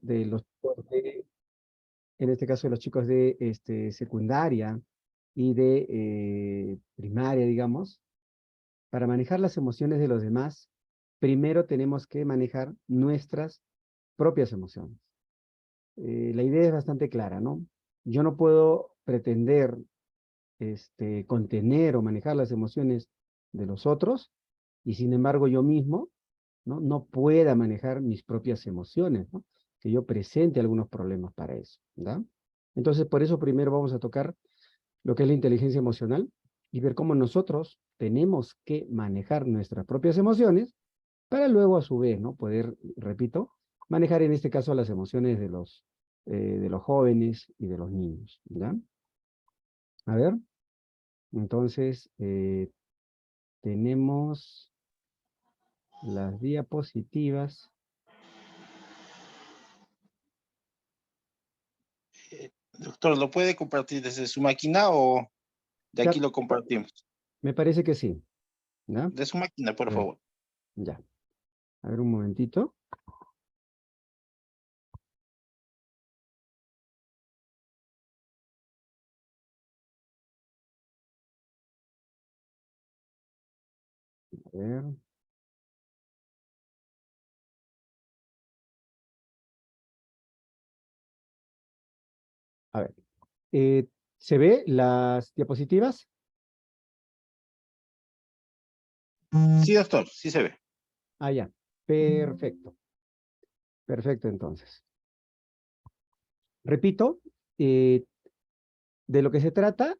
de los chicos en este caso de los chicos de secundaria y de primaria, digamos, para manejar las emociones de los demás, primero tenemos que manejar nuestras propias emociones. La idea es bastante clara, ¿no? Yo no puedo pretender contener o manejar las emociones de los otros y sin embargo yo mismo no pueda manejar mis propias emociones, ¿no? Que yo presente algunos problemas para eso, ¿verdad? Entonces, por eso primero vamos a tocar lo que es la inteligencia emocional y ver cómo nosotros tenemos que manejar nuestras propias emociones para luego a su vez, ¿no? Poder, repito, manejar en este caso las emociones de los jóvenes y de los niños, ¿ya? A ver, entonces, tenemos las diapositivas. Doctor, ¿lo puede compartir desde su máquina o de Ya, aquí lo compartimos? me parece que sí, ¿ya? De su máquina, por A ver, favor. ya. A ver un momentito. A ver. A ver. ¿Se ve las diapositivas? Sí, doctor, sí se ve. Ah, ya. Perfecto. Perfecto, entonces. Repito, eh, de lo que se trata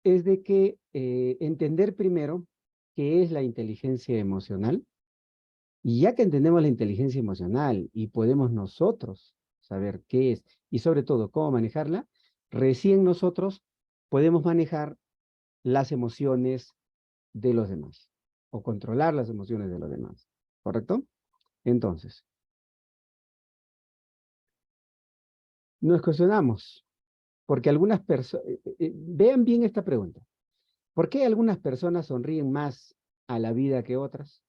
es de que entender primero qué es la inteligencia emocional. Y ya que entendemos la inteligencia emocional y podemos nosotros saber qué es y sobre todo cómo manejarla, recién nosotros podemos manejar las emociones de los demás o controlar las emociones de los demás. ¿Correcto? Entonces, nos cuestionamos, porque algunas personas, vean bien esta pregunta, ¿por qué algunas personas sonríen más a la vida que otras?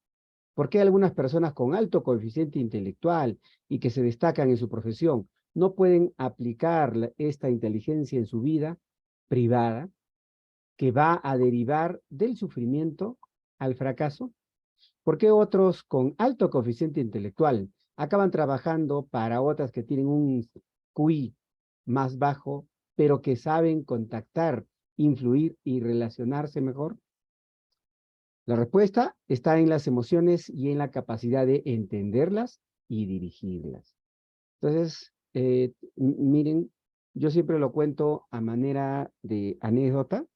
¿Por qué algunas personas con alto coeficiente intelectual y que se destacan en su profesión no pueden aplicar esta inteligencia en su vida privada que va a derivar del sufrimiento al fracaso? ¿Por qué otros con alto coeficiente intelectual acaban trabajando para otras que tienen un QI más bajo, pero que saben contactar, influir y relacionarse mejor? La respuesta está en las emociones y en la capacidad de entenderlas y dirigirlas. Entonces, miren, yo siempre lo cuento a manera de anécdota.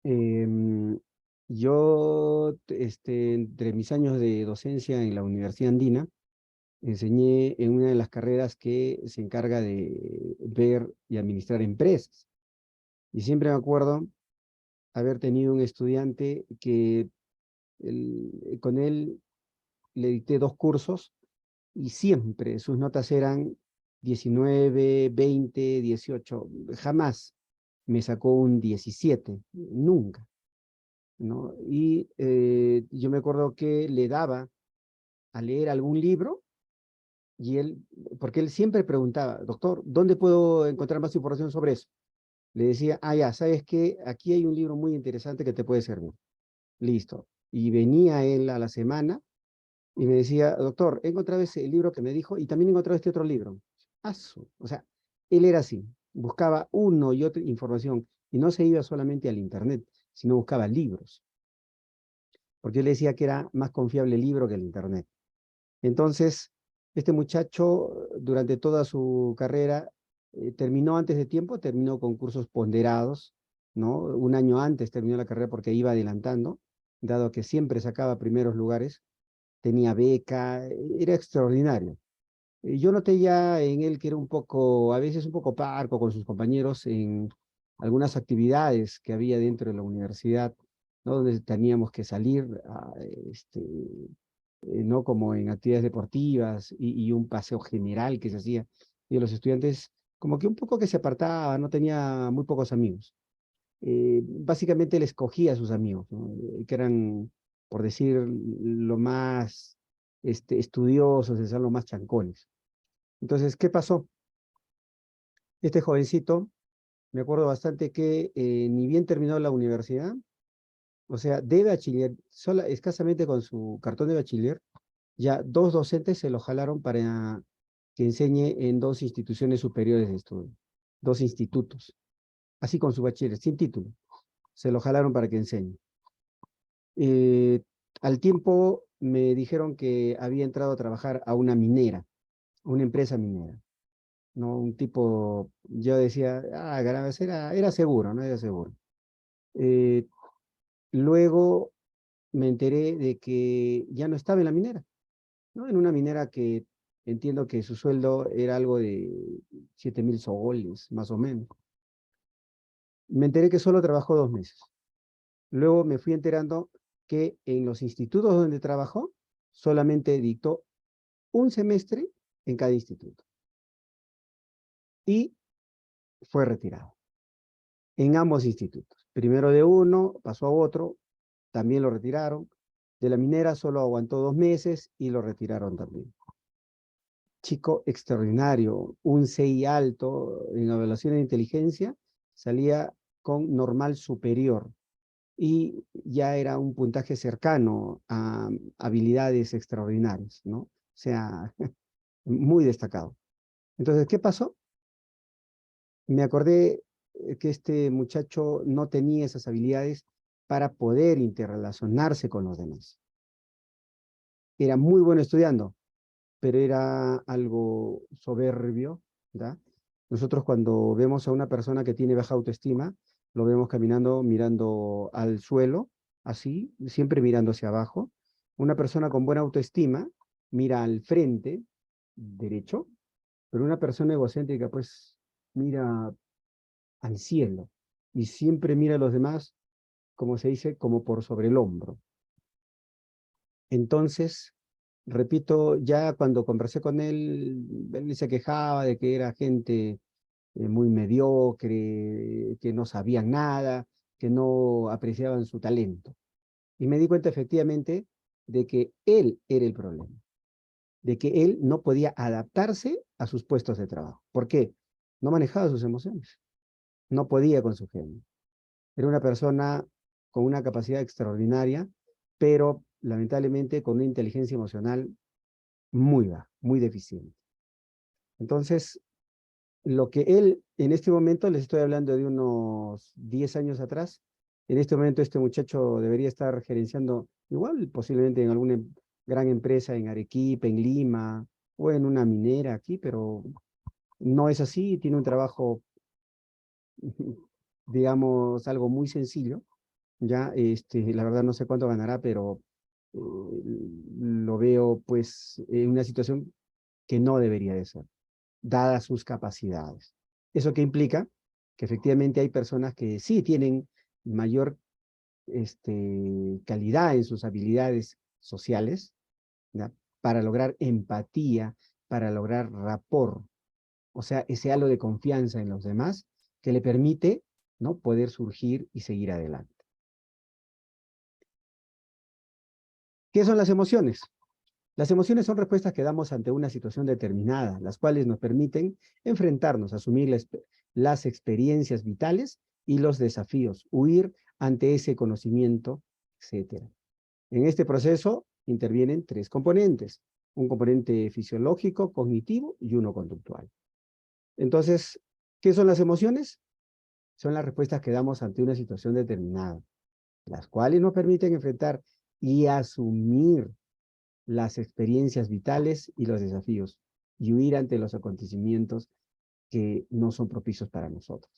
Em, yo, entre mis años de docencia en la Universidad Andina, enseñé en una de las carreras que se encarga de ver y administrar empresas. Y siempre me acuerdo haber tenido un estudiante que con él le dicté 2 cursos y siempre sus notas eran 19, 20, 18. Jamás me sacó un 17, nunca, ¿no? Y yo me acuerdo que le daba a leer algún libro y él, porque él siempre preguntaba, doctor, ¿dónde puedo encontrar más información sobre eso? Le decía, ah, ya, ¿sabes qué? Aquí hay un libro muy interesante que te puede servir. Listo. Y venía él a la semana y me decía, doctor, he encontrado ese libro que me dijo y también he encontrado este otro libro. O sea, él era así, buscaba uno y otra información y no se iba solamente al internet, sino buscaba libros, porque yo le decía que era más confiable el libro que el internet. Entonces, este muchacho durante toda su carrera terminó antes de tiempo, terminó con cursos ponderados, ¿no? Un año antes terminó la carrera porque iba adelantando, dado que siempre sacaba primeros lugares, tenía beca, era extraordinario. Yo noté ya en él que era un poco, a veces un poco parco con sus compañeros en algunas actividades que había dentro de la universidad, ¿no? Donde teníamos que salir, ¿no? Como en actividades deportivas y un paseo general que se hacía. Y los estudiantes como que un poco que se apartaba, no tenía muy pocos amigos. Básicamente él escogía a sus amigos, ¿no? Que eran, por decir, lo más estudiosos, de ser los más chancones. Entonces, ¿qué pasó? Este jovencito, me acuerdo bastante que ni bien terminó la universidad, o sea, de bachiller, escasamente con su cartón de bachiller, ya 2 docentes se lo jalaron para que enseñe en 2 instituciones superiores de estudio, 2 institutos, así con su bachiller, sin título, se lo jalaron para que enseñe. Al tiempo me dijeron que había entrado a trabajar a una minera, una empresa minera, ¿no? Un tipo, yo decía, Garaves era seguro, ¿no? Era seguro. Eh, Luego me enteré de que ya no estaba en la minera, ¿no? En una minera que entiendo que su sueldo era algo de 7.000 soles, más o menos. Me enteré que solo trabajó 2 meses. Luego me fui enterando que en los institutos donde trabajó, solamente dictó un semestre en cada instituto. Y fue retirado en ambos institutos. Primero de uno, pasó a otro, también lo retiraron. De la minera solo aguantó 2 meses y lo retiraron también. Chico extraordinario, un CI alto en evaluación de inteligencia, salía con normal superior y ya era un puntaje cercano a habilidades extraordinarias, ¿no? O sea, muy destacado. Entonces, ¿qué pasó? Me acordé que este muchacho no tenía esas habilidades para poder interrelacionarse con los demás. Era muy bueno estudiando, pero era algo soberbio, ¿da? Nosotros cuando vemos a una persona que tiene baja autoestima, lo vemos caminando, mirando al suelo, así, siempre mirando hacia abajo. Una persona con buena autoestima mira al frente, derecho, pero una persona egocéntrica, pues, mira al cielo y siempre mira a los demás, como se dice, como por sobre el hombro. Entonces, repito, ya cuando conversé con él se quejaba de que era gente muy mediocre, que no sabían nada, que no apreciaban su talento. Y me di cuenta efectivamente de que él era el problema, de que él no podía adaptarse a sus puestos de trabajo. ¿Por qué? No manejaba sus emociones, no podía con su genio. Era una persona con una capacidad extraordinaria, pero lamentablemente con una inteligencia emocional muy baja, muy deficiente. Entonces, lo que él, en este momento, les estoy hablando de unos 10 años atrás, en este momento este muchacho debería estar gerenciando igual, posiblemente en alguna gran empresa en Arequipa, en Lima, o en una minera aquí, pero no es así, tiene un trabajo, digamos, algo muy sencillo, ya, la verdad no sé cuánto ganará, pero eh, lo veo pues en una situación que no debería de ser, dadas sus capacidades. ¿Eso qué implica? Que efectivamente hay personas que sí tienen mayor calidad en sus habilidades sociales, ¿ya? Para lograr empatía, para lograr rapport, o sea, ese halo de confianza en los demás que le permite, ¿no?, poder surgir y seguir adelante. ¿Qué son las emociones? Las emociones son respuestas que damos ante una situación determinada, las cuales nos permiten enfrentarnos, asumir las experiencias vitales y los desafíos, huir ante ese conocimiento, etc. En este proceso intervienen 3 componentes, un componente fisiológico, cognitivo y uno conductual. Entonces, ¿qué son las emociones? Son las respuestas que damos ante una situación determinada, las cuales nos permiten enfrentar y asumir las experiencias vitales y los desafíos y huir ante los acontecimientos que no son propicios para nosotros,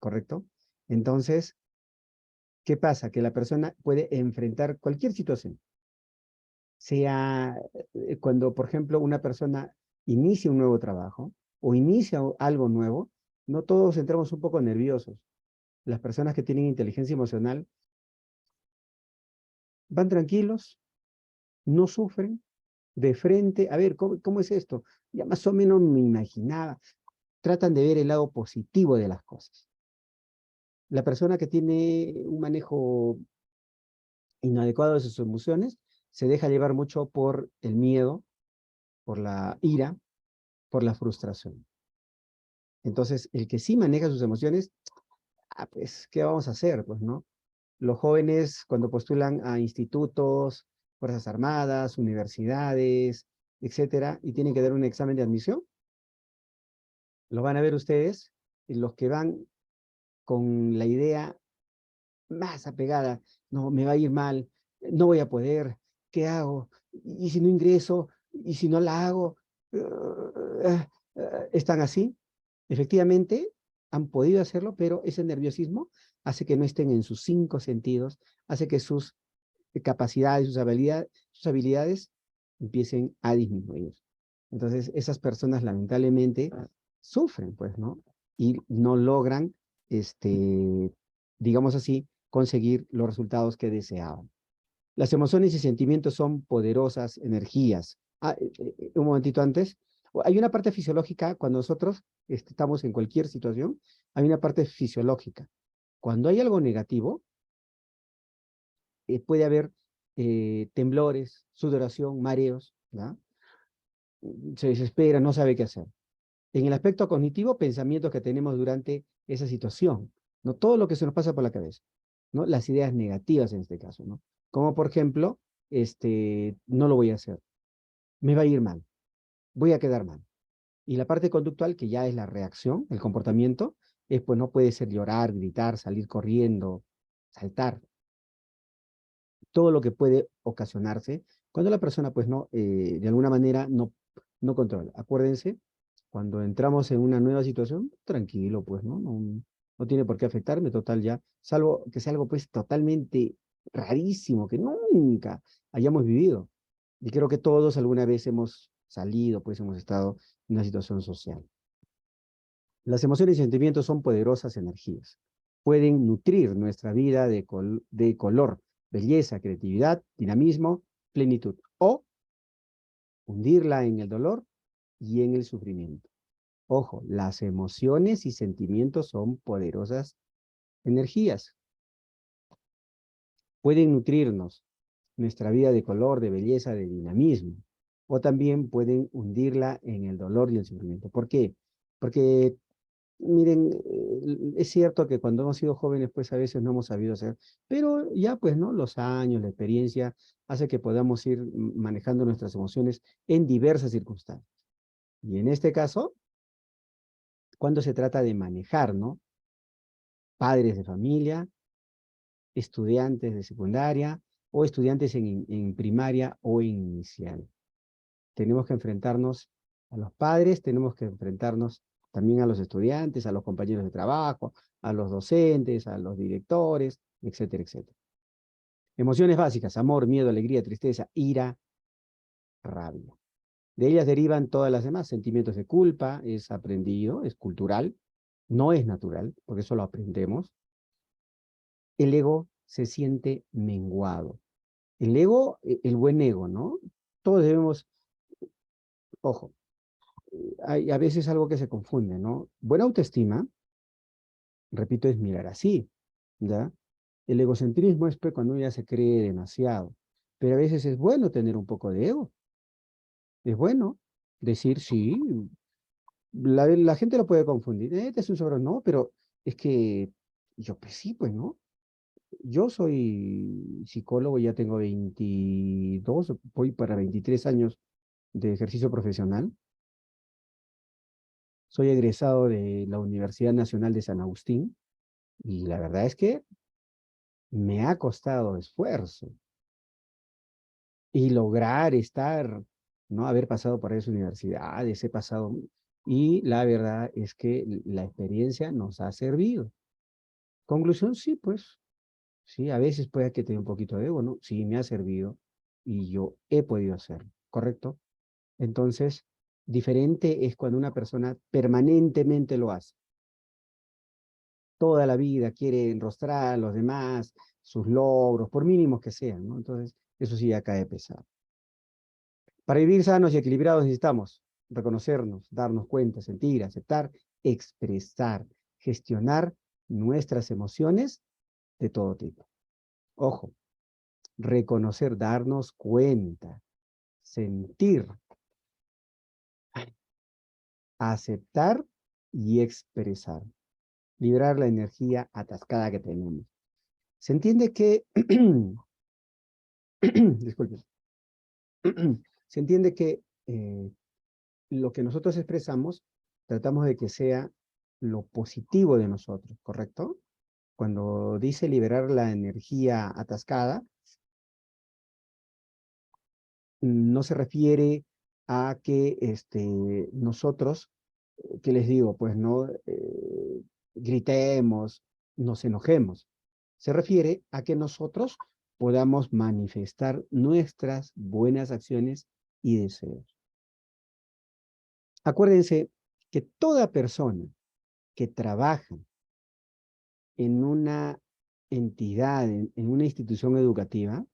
¿correcto? Entonces, ¿qué pasa? Que la persona puede enfrentar cualquier situación, sea cuando, por ejemplo, una persona inicia un nuevo trabajo o inicia algo nuevo, no todos entramos un poco nerviosos. Las personas que tienen inteligencia emocional van tranquilos, no sufren, de frente, a ver, ¿cómo es esto? Ya más o menos me imaginaba. Tratan de ver el lado positivo de las cosas. La persona que tiene un manejo inadecuado de sus emociones se deja llevar mucho por el miedo, por la ira, por la frustración. Entonces, el que sí maneja sus emociones, pues, ¿qué vamos a hacer? Pues, ¿no? Los jóvenes, cuando postulan a institutos, Fuerzas Armadas, universidades, etcétera, y tienen que dar un examen de admisión, lo van a ver ustedes, y los que van con la idea más apegada, no, me va a ir mal, no voy a poder, ¿qué hago? ¿Y si no ingreso? ¿Y si no la hago? ¿Están así? Efectivamente, han podido hacerlo, pero ese nerviosismo hace que no estén en sus 5 sentidos, hace que sus capacidades, sus habilidades empiecen a disminuir. Entonces, esas personas lamentablemente sufren, pues, ¿no? Y no logran, digamos así, conseguir los resultados que deseaban. Las emociones y sentimientos son poderosas energías. Un momentito antes, hay una parte fisiológica cuando nosotros estamos en cualquier situación, hay una parte fisiológica. Cuando hay algo negativo, puede haber temblores, sudoración, mareos, ¿ya? Se desespera, no sabe qué hacer. En el aspecto cognitivo, pensamientos que tenemos durante esa situación, ¿no? Todo lo que se nos pasa por la cabeza, ¿no? Las ideas negativas en este caso, ¿no? Como por ejemplo, no lo voy a hacer, me va a ir mal, voy a quedar mal. Y la parte conductual, que ya es la reacción, el comportamiento, es pues no puede ser llorar, gritar, salir corriendo, saltar, todo lo que puede ocasionarse cuando la persona, pues, no, de alguna manera no controla. Acuérdense, cuando entramos en una nueva situación, tranquilo, pues, ¿no? No tiene por qué afectarme, total, ya, salvo que sea algo, pues, totalmente rarísimo, que nunca hayamos vivido. Y creo que todos alguna vez hemos salido, pues, hemos estado en una situación social. Las emociones y sentimientos son poderosas energías. Pueden nutrir nuestra vida de color, belleza, creatividad, dinamismo, plenitud, o hundirla en el dolor y en el sufrimiento. Ojo, las emociones y sentimientos son poderosas energías. Pueden nutrirnos nuestra vida de color, de belleza, de dinamismo, o también pueden hundirla en el dolor y el sufrimiento. ¿Por qué? Porque miren, es cierto que cuando hemos sido jóvenes, pues a veces no hemos sabido hacer, pero ya pues, ¿no? Los años, la experiencia hace que podamos ir manejando nuestras emociones en diversas circunstancias. Y en este caso, cuando se trata de manejar, ¿no? Padres de familia, estudiantes de secundaria o estudiantes en primaria o inicial. Tenemos que enfrentarnos a los padres, tenemos que enfrentarnos también a los estudiantes, a los compañeros de trabajo, a los docentes, a los directores, etcétera, etcétera. Emociones básicas: amor, miedo, alegría, tristeza, ira, rabia. De ellas derivan todas las demás. Sentimientos de culpa, es aprendido, es cultural, no es natural, porque eso lo aprendemos. El ego se siente menguado. El ego, el buen ego, ¿no? Todos debemos, ojo, hay a veces algo que se confunde, ¿no? Buena autoestima, repito, es mirar así, ¿ya? El egocentrismo es pues, cuando uno ya se cree demasiado, pero a veces es bueno tener un poco de ego, es bueno decir sí, la gente lo puede confundir, este es un sobrón, no, pero es que yo pues sí, pues no, yo soy psicólogo, ya tengo 22, voy para 23 años de ejercicio profesional, soy egresado de la Universidad Nacional de San Agustín, y la verdad es que me ha costado esfuerzo y lograr estar, ¿no? Haber pasado por esas universidades, he pasado, y la verdad es que la experiencia nos ha servido. Conclusión, sí, pues, sí, a veces puede que tenga un poquito de ego, ¿no? Sí, me ha servido y yo he podido hacerlo, ¿correcto? Entonces, diferente es cuando una persona permanentemente lo hace. Toda la vida quiere enrostrar a los demás, sus logros, por mínimos que sean, ¿no? Entonces, eso sí ya cae pesado. Para vivir sanos y equilibrados necesitamos reconocernos, darnos cuenta, sentir, aceptar, expresar, gestionar nuestras emociones de todo tipo. Ojo, reconocer, darnos cuenta, sentir, aceptar y expresar. Liberar la energía atascada que tenemos. Se entiende que, disculpen, se entiende que lo que nosotros expresamos, tratamos de que sea lo positivo de nosotros, ¿correcto? Cuando dice liberar la energía atascada, no se refiere a que nosotros, ¿qué les digo? Pues no gritemos, nos enojemos. Se refiere a que nosotros podamos manifestar nuestras buenas acciones y deseos. Acuérdense que toda persona que trabaja en una entidad, en una institución educativa,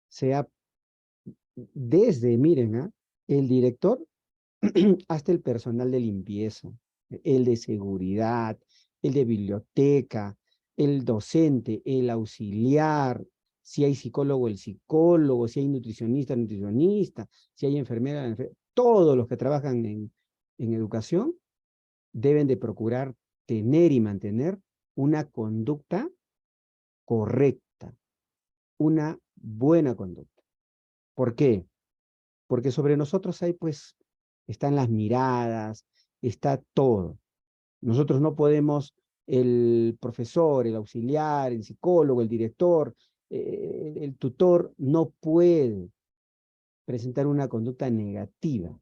sea desde, miren, el director hasta el personal de limpieza, el de seguridad, el de biblioteca, el docente, el auxiliar, si hay psicólogo, el psicólogo, si hay nutricionista, el nutricionista, si hay enfermera, todos los que trabajan en educación deben de procurar tener y mantener una conducta correcta, una buena conducta. ¿Por qué? Porque sobre nosotros hay, pues, están las miradas, está todo. Nosotros no podemos, el profesor, el auxiliar, el psicólogo, el director, el tutor, no puede presentar una conducta negativa.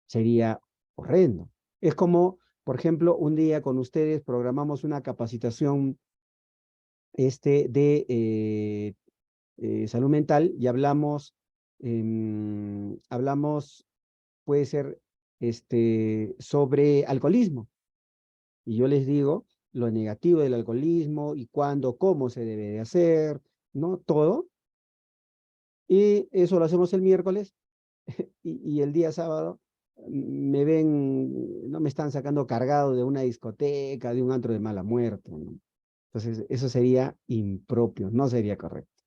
Sería horrendo. Es como, por ejemplo, un día con ustedes programamos una capacitación de salud mental y hablamos, puede ser, sobre alcoholismo. Y yo les digo lo negativo del alcoholismo y cuándo, cómo se debe de hacer, ¿no? Todo. Y eso lo hacemos el miércoles y el día sábado me ven, no me están sacando cargado de una discoteca, de un antro de mala muerte, ¿no? Entonces, eso sería impropio, no sería correcto.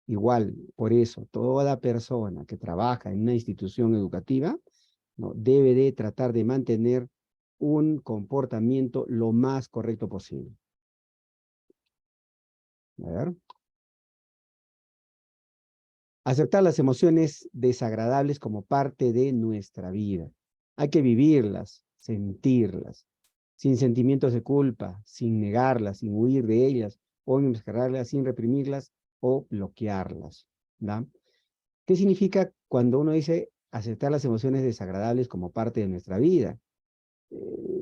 Igual, por eso, toda persona que trabaja en una institución educativa, ¿no?, debe de tratar de mantener un comportamiento lo más correcto posible. A ver. Aceptar las emociones desagradables como parte de nuestra vida. Hay que vivirlas, sentirlas, sin sentimientos de culpa, sin negarlas, sin huir de ellas, o enmascararlas, sin reprimirlas o bloquearlas, ¿no? ¿Qué significa cuando uno dice aceptar las emociones desagradables como parte de nuestra vida?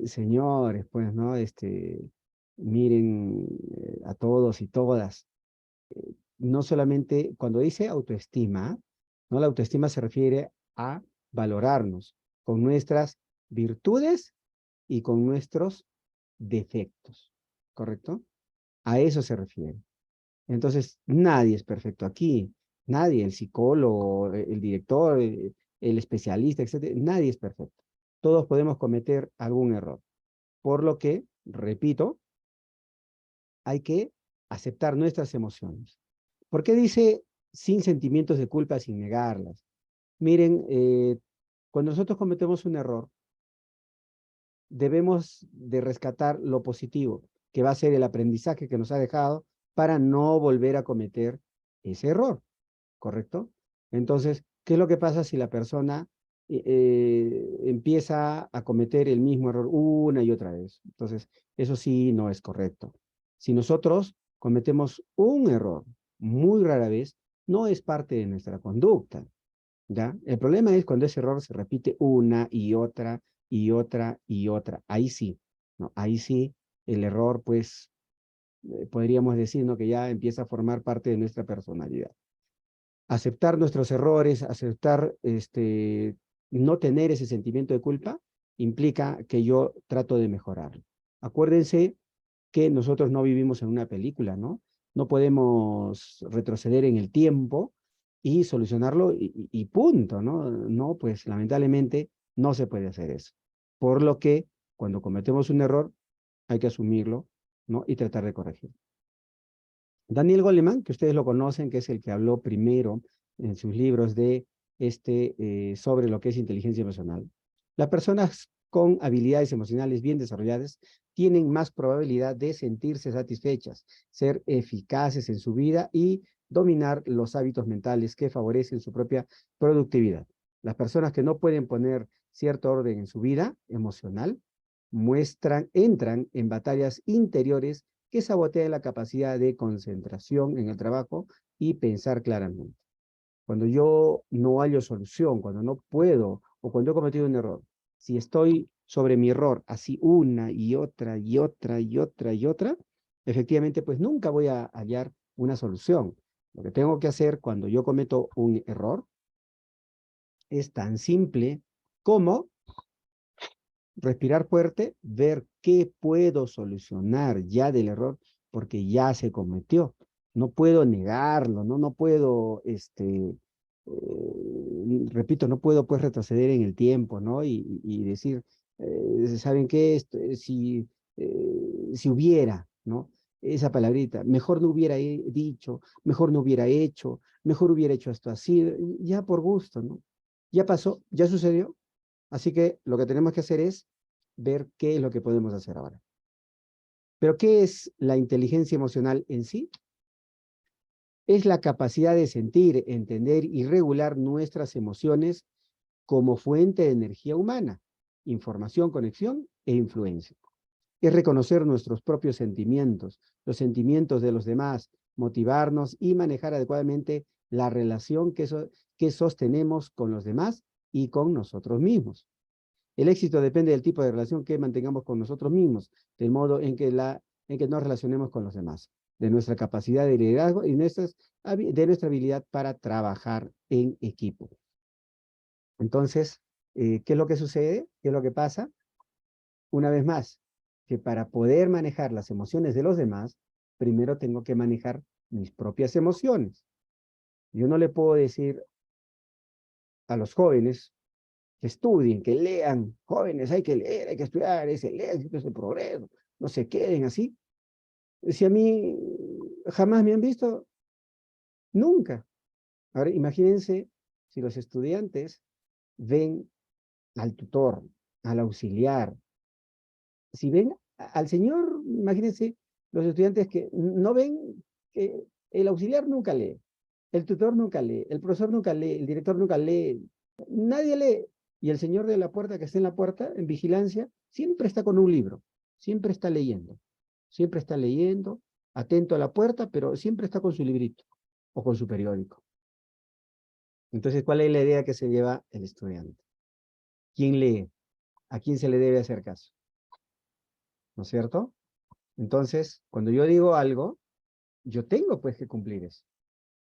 Señores, pues, ¿no? Miren, a todos y todas, no solamente cuando dice autoestima, ¿no? La autoestima se refiere a valorarnos con nuestras virtudes y con nuestros defectos, ¿correcto? A eso se refiere. Entonces, nadie es perfecto aquí, nadie, el psicólogo, el director, el especialista, etcétera, nadie es perfecto. Todos podemos cometer algún error. Por lo que, repito, hay que aceptar nuestras emociones. ¿Por qué dice sin sentimientos de culpa, sin negarlas? Miren, cuando nosotros cometemos un error, debemos de rescatar lo positivo, que va a ser el aprendizaje que nos ha dejado para no volver a cometer ese error, ¿correcto? Entonces, ¿qué es lo que pasa si la persona empieza a cometer el mismo error una y otra vez? Entonces, eso sí no es correcto. Si nosotros cometemos un error muy rara vez, no es parte de nuestra conducta, ¿ya? El problema es cuando ese error se repite una y otra y otra y otra. Ahí sí, ¿no? Ahí sí el error, pues, podríamos decir, ¿no?, que ya empieza a formar parte de nuestra personalidad. Aceptar nuestros errores, aceptar, no tener ese sentimiento de culpa, implica que yo trato de mejorarlo. Acuérdense que nosotros no vivimos en una película, ¿no? No podemos retroceder en el tiempo y solucionarlo y punto, ¿no? No, pues lamentablemente no se puede hacer eso. Por lo que cuando cometemos un error hay que asumirlo, ¿no? Y tratar de corregirlo. Daniel Goleman, que ustedes lo conocen, que es el que habló primero en sus libros de sobre lo que es inteligencia emocional. Las personas con habilidades emocionales bien desarrolladas tienen más probabilidad de sentirse satisfechas, ser eficaces en su vida y dominar los hábitos mentales que favorecen su propia productividad. Las personas que no pueden poner cierto orden en su vida emocional entran en batallas interiores que sabotean la capacidad de concentración en el trabajo y pensar claramente. Cuando yo no hallo solución, cuando no puedo, o cuando he cometido un error, si estoy sobre mi error así una y otra y otra y otra y otra, efectivamente pues nunca voy a hallar una solución. Lo que tengo que hacer cuando yo cometo un error es tan simple como respirar fuerte, ver qué puedo solucionar ya del error, porque ya se cometió. No puedo negarlo, no puedo, repito, no puedo pues retroceder en el tiempo, ¿no? Y decir, ¿saben qué? Si hubiera, ¿no? Esa palabrita, mejor no hubiera dicho, mejor no hubiera hecho, mejor hubiera hecho esto así, ya por gusto, ¿no? Ya pasó, ya sucedió, así que lo que tenemos que hacer es ver qué es lo que podemos hacer ahora. Pero ¿qué es la inteligencia emocional en sí? Es la capacidad de sentir, entender y regular nuestras emociones como fuente de energía humana, información, conexión e influencia. Es reconocer nuestros propios sentimientos, los sentimientos de los demás, motivarnos y manejar adecuadamente la relación que sostenemos con los demás y con nosotros mismos. El éxito depende del tipo de relación que mantengamos con nosotros mismos, del modo en que nos relacionemos con los demás, de nuestra capacidad de liderazgo y de nuestra habilidad para trabajar en equipo. Entonces, ¿qué es lo que sucede? ¿Qué es lo que pasa? Una vez más, que para poder manejar las emociones de los demás, primero tengo que manejar mis propias emociones. Yo no le puedo decir a los jóvenes que estudien, que lean, jóvenes, hay que leer, hay que estudiar, es el éxito, es el progreso, no se queden así. Si a mí jamás me han visto, nunca. Ahora, imagínense si los estudiantes ven al tutor, al auxiliar, si ven al señor, imagínense los estudiantes que no ven que el auxiliar nunca lee, el tutor nunca lee, el profesor nunca lee, el director nunca lee, nadie lee. Y el señor de la puerta que está en la puerta, en vigilancia, siempre está con un libro, siempre está leyendo, atento a la puerta, pero siempre está con su librito o con su periódico. Entonces, ¿cuál es la idea que se lleva el estudiante? ¿Quién lee? ¿A quién se le debe hacer caso? ¿No es cierto? Entonces, cuando yo digo algo, yo tengo pues que cumplir eso.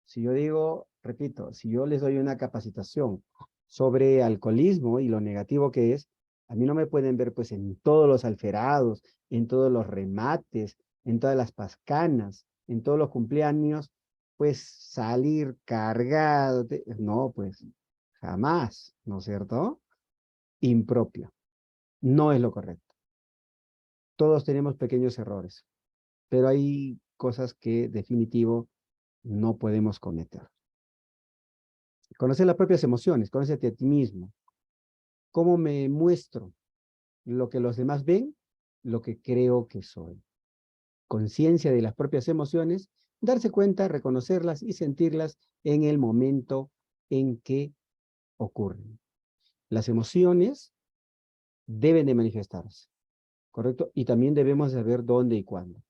Si yo digo, repito, si yo les doy una capacitación sobre alcoholismo y lo negativo que es, a mí no me pueden ver pues en todos los alferados, en todos los remates, en todas las pascanas, en todos los cumpleaños, pues salir cargado. No, pues jamás, ¿no es cierto? Impropio. No es lo correcto. Todos tenemos pequeños errores, pero hay cosas que definitivo no podemos cometer. Conocer las propias emociones, conócete a ti mismo. ¿Cómo me muestro? Lo que los demás ven, lo que creo que soy. Conciencia de las propias emociones, darse cuenta, reconocerlas y sentirlas en el momento en que ocurren. Las emociones deben de manifestarse, ¿correcto? Y también debemos saber dónde y cuándo.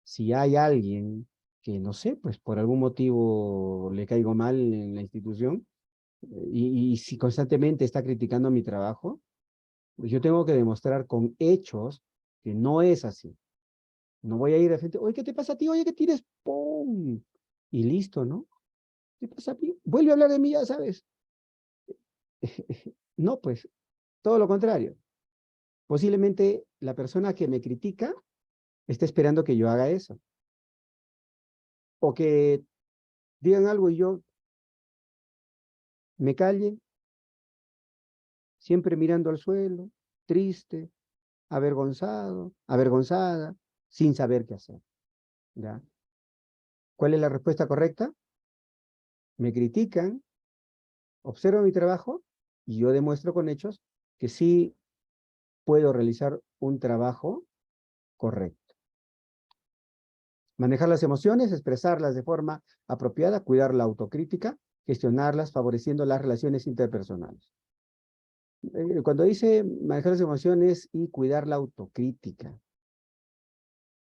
Si hay alguien que, no sé, pues por algún motivo le caigo mal en la institución, y si constantemente está criticando mi trabajo, pues yo tengo que demostrar con hechos que no es así. No voy a ir de frente, oye, ¿qué te pasa a ti? Oye, ¿qué tienes? ¡Pum! Y listo, ¿no? ¿Qué pasa a ti? Vuelve a hablar de mí, ya sabes. No, pues, todo lo contrario. Posiblemente la persona que me critica esté esperando que yo haga eso. O que digan algo y yo me calle, siempre mirando al suelo, triste, avergonzado, avergonzada, sin saber qué hacer. ¿Ya? ¿Cuál es la respuesta correcta? Me critican, observo mi trabajo y yo demuestro con hechos que sí puedo realizar un trabajo correcto. Manejar las emociones, expresarlas de forma apropiada, cuidar la autocrítica, gestionarlas, favoreciendo las relaciones interpersonales. Cuando dice manejar las emociones y cuidar la autocrítica,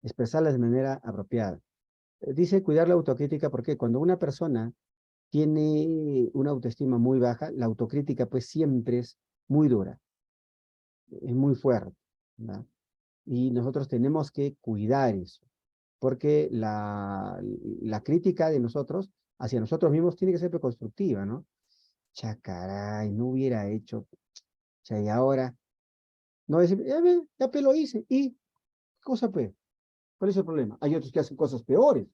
expresarlas de manera apropiada. Dice cuidar la autocrítica porque cuando una persona tiene una autoestima muy baja, la autocrítica pues siempre es muy dura, es muy fuerte, ¿verdad? Y nosotros tenemos que cuidar eso, porque la crítica de nosotros hacia nosotros mismos tiene que ser constructiva, ¿no? Chacaray, no hubiera hecho, cha, y ahora, no decir, ya ve, ya pe lo hice, y, ¿qué cosa pe? ¿Cuál es el problema? Hay otros que hacen cosas peores,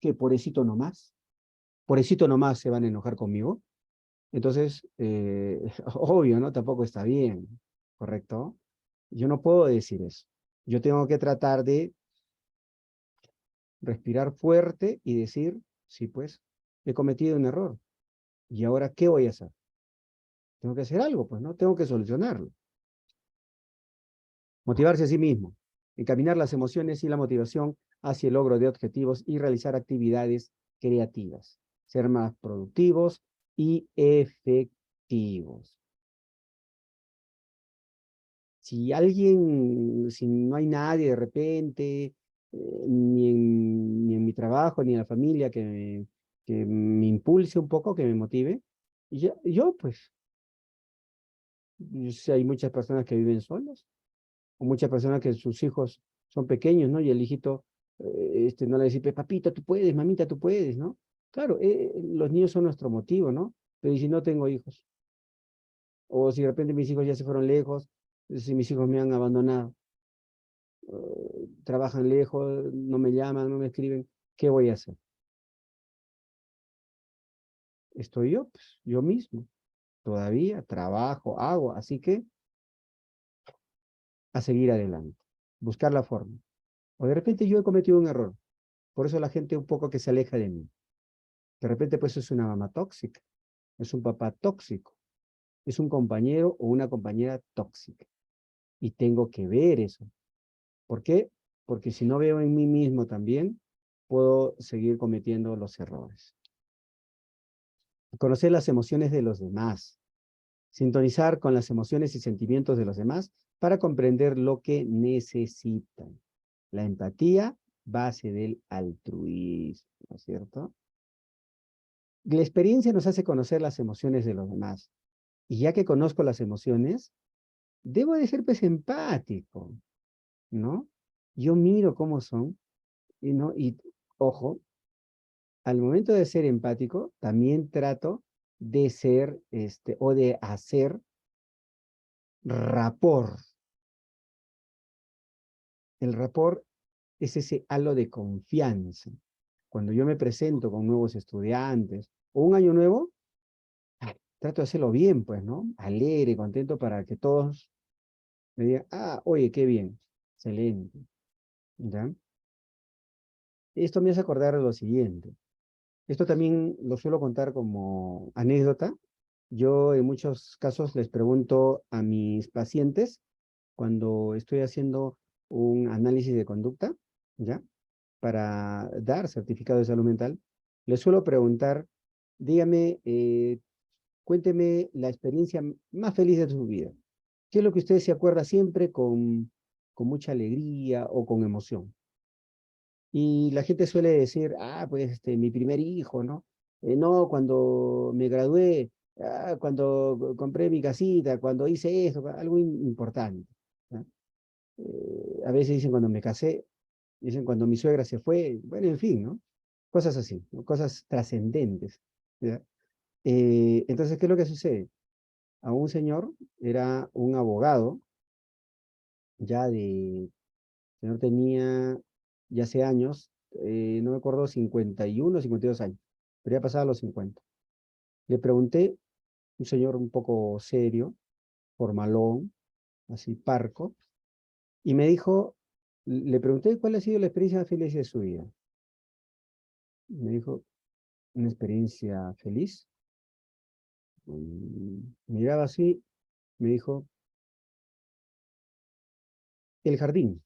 que pobrecito nomás se van a enojar conmigo. Entonces, obvio, ¿no? Tampoco está bien, ¿correcto? Yo no puedo decir eso. Yo tengo que tratar de respirar fuerte y decir, sí, pues, he cometido un error. ¿Y ahora qué voy a hacer? Tengo que hacer algo, pues, ¿no? Tengo que solucionarlo. Motivarse a sí mismo. Encaminar las emociones y la motivación hacia el logro de objetivos y realizar actividades creativas. Ser más productivos y efectivos. Si no hay nadie de repente, ni en mi trabajo, ni en la familia que me impulse un poco, que me motive, y yo pues, yo sé, hay muchas personas que viven solas, o muchas personas que sus hijos son pequeños, ¿no? Y el hijito no le dice, papito, tú puedes, mamita, tú puedes, ¿no? Claro, los niños son nuestro motivo, ¿no? Pero ¿y si no tengo hijos? O si de repente mis hijos ya se fueron lejos, si mis hijos me han abandonado, trabajan lejos, no me llaman, no me escriben, ¿qué voy a hacer? Estoy yo, pues, yo mismo. Todavía trabajo, hago, así que a seguir adelante, buscar la forma. O de repente yo he cometido un error, por eso la gente un poco que se aleja de mí. De repente pues es una mamá tóxica, es un papá tóxico, es un compañero o una compañera tóxica. Y tengo que ver eso. ¿Por qué? Porque si no veo en mí mismo también, puedo seguir cometiendo los errores. Conocer las emociones de los demás. Sintonizar con las emociones y sentimientos de los demás para comprender lo que necesitan. La empatía, base del altruismo, ¿no es cierto? La experiencia nos hace conocer las emociones de los demás. Y ya que conozco las emociones, debo de ser pues empático, ¿no? Yo miro cómo son, ¿no? Y ojo, al momento de ser empático, también trato de ser, o de hacer rapport. El rapport es ese halo de confianza. Cuando yo me presento con nuevos estudiantes o un año nuevo, trato de hacerlo bien, pues, ¿no? Alegre, contento para que todos me digan, oye, qué bien, excelente, ¿ya? Esto me hace acordar de lo siguiente. Esto también lo suelo contar como anécdota. Yo en muchos casos les pregunto a mis pacientes cuando estoy haciendo un análisis de conducta, ¿ya? Para dar certificado de salud mental, les suelo preguntar, dígame, cuénteme la experiencia más feliz de su vida. ¿Qué es lo que usted se acuerda siempre con mucha alegría o con emoción? Y la gente suele decir, pues mi primer hijo, ¿no? No, cuando me gradué, cuando compré mi casita, cuando hice esto, algo importante, ¿no? A veces dicen cuando me casé, dicen cuando mi suegra se fue, bueno, en fin, ¿no? Cosas así, ¿no? Cosas trascendentes, ¿ya? Entonces, ¿qué es lo que sucede? A un señor, era un abogado, ya el señor tenía ya hace años, no me acuerdo, 51, 52 años, pero ya pasaba los 50. Le pregunté, un señor un poco serio, formalón, así parco, y me dijo, le pregunté cuál ha sido la experiencia más feliz de su vida. Me dijo, una experiencia feliz. Miraba así, me dijo, el jardín.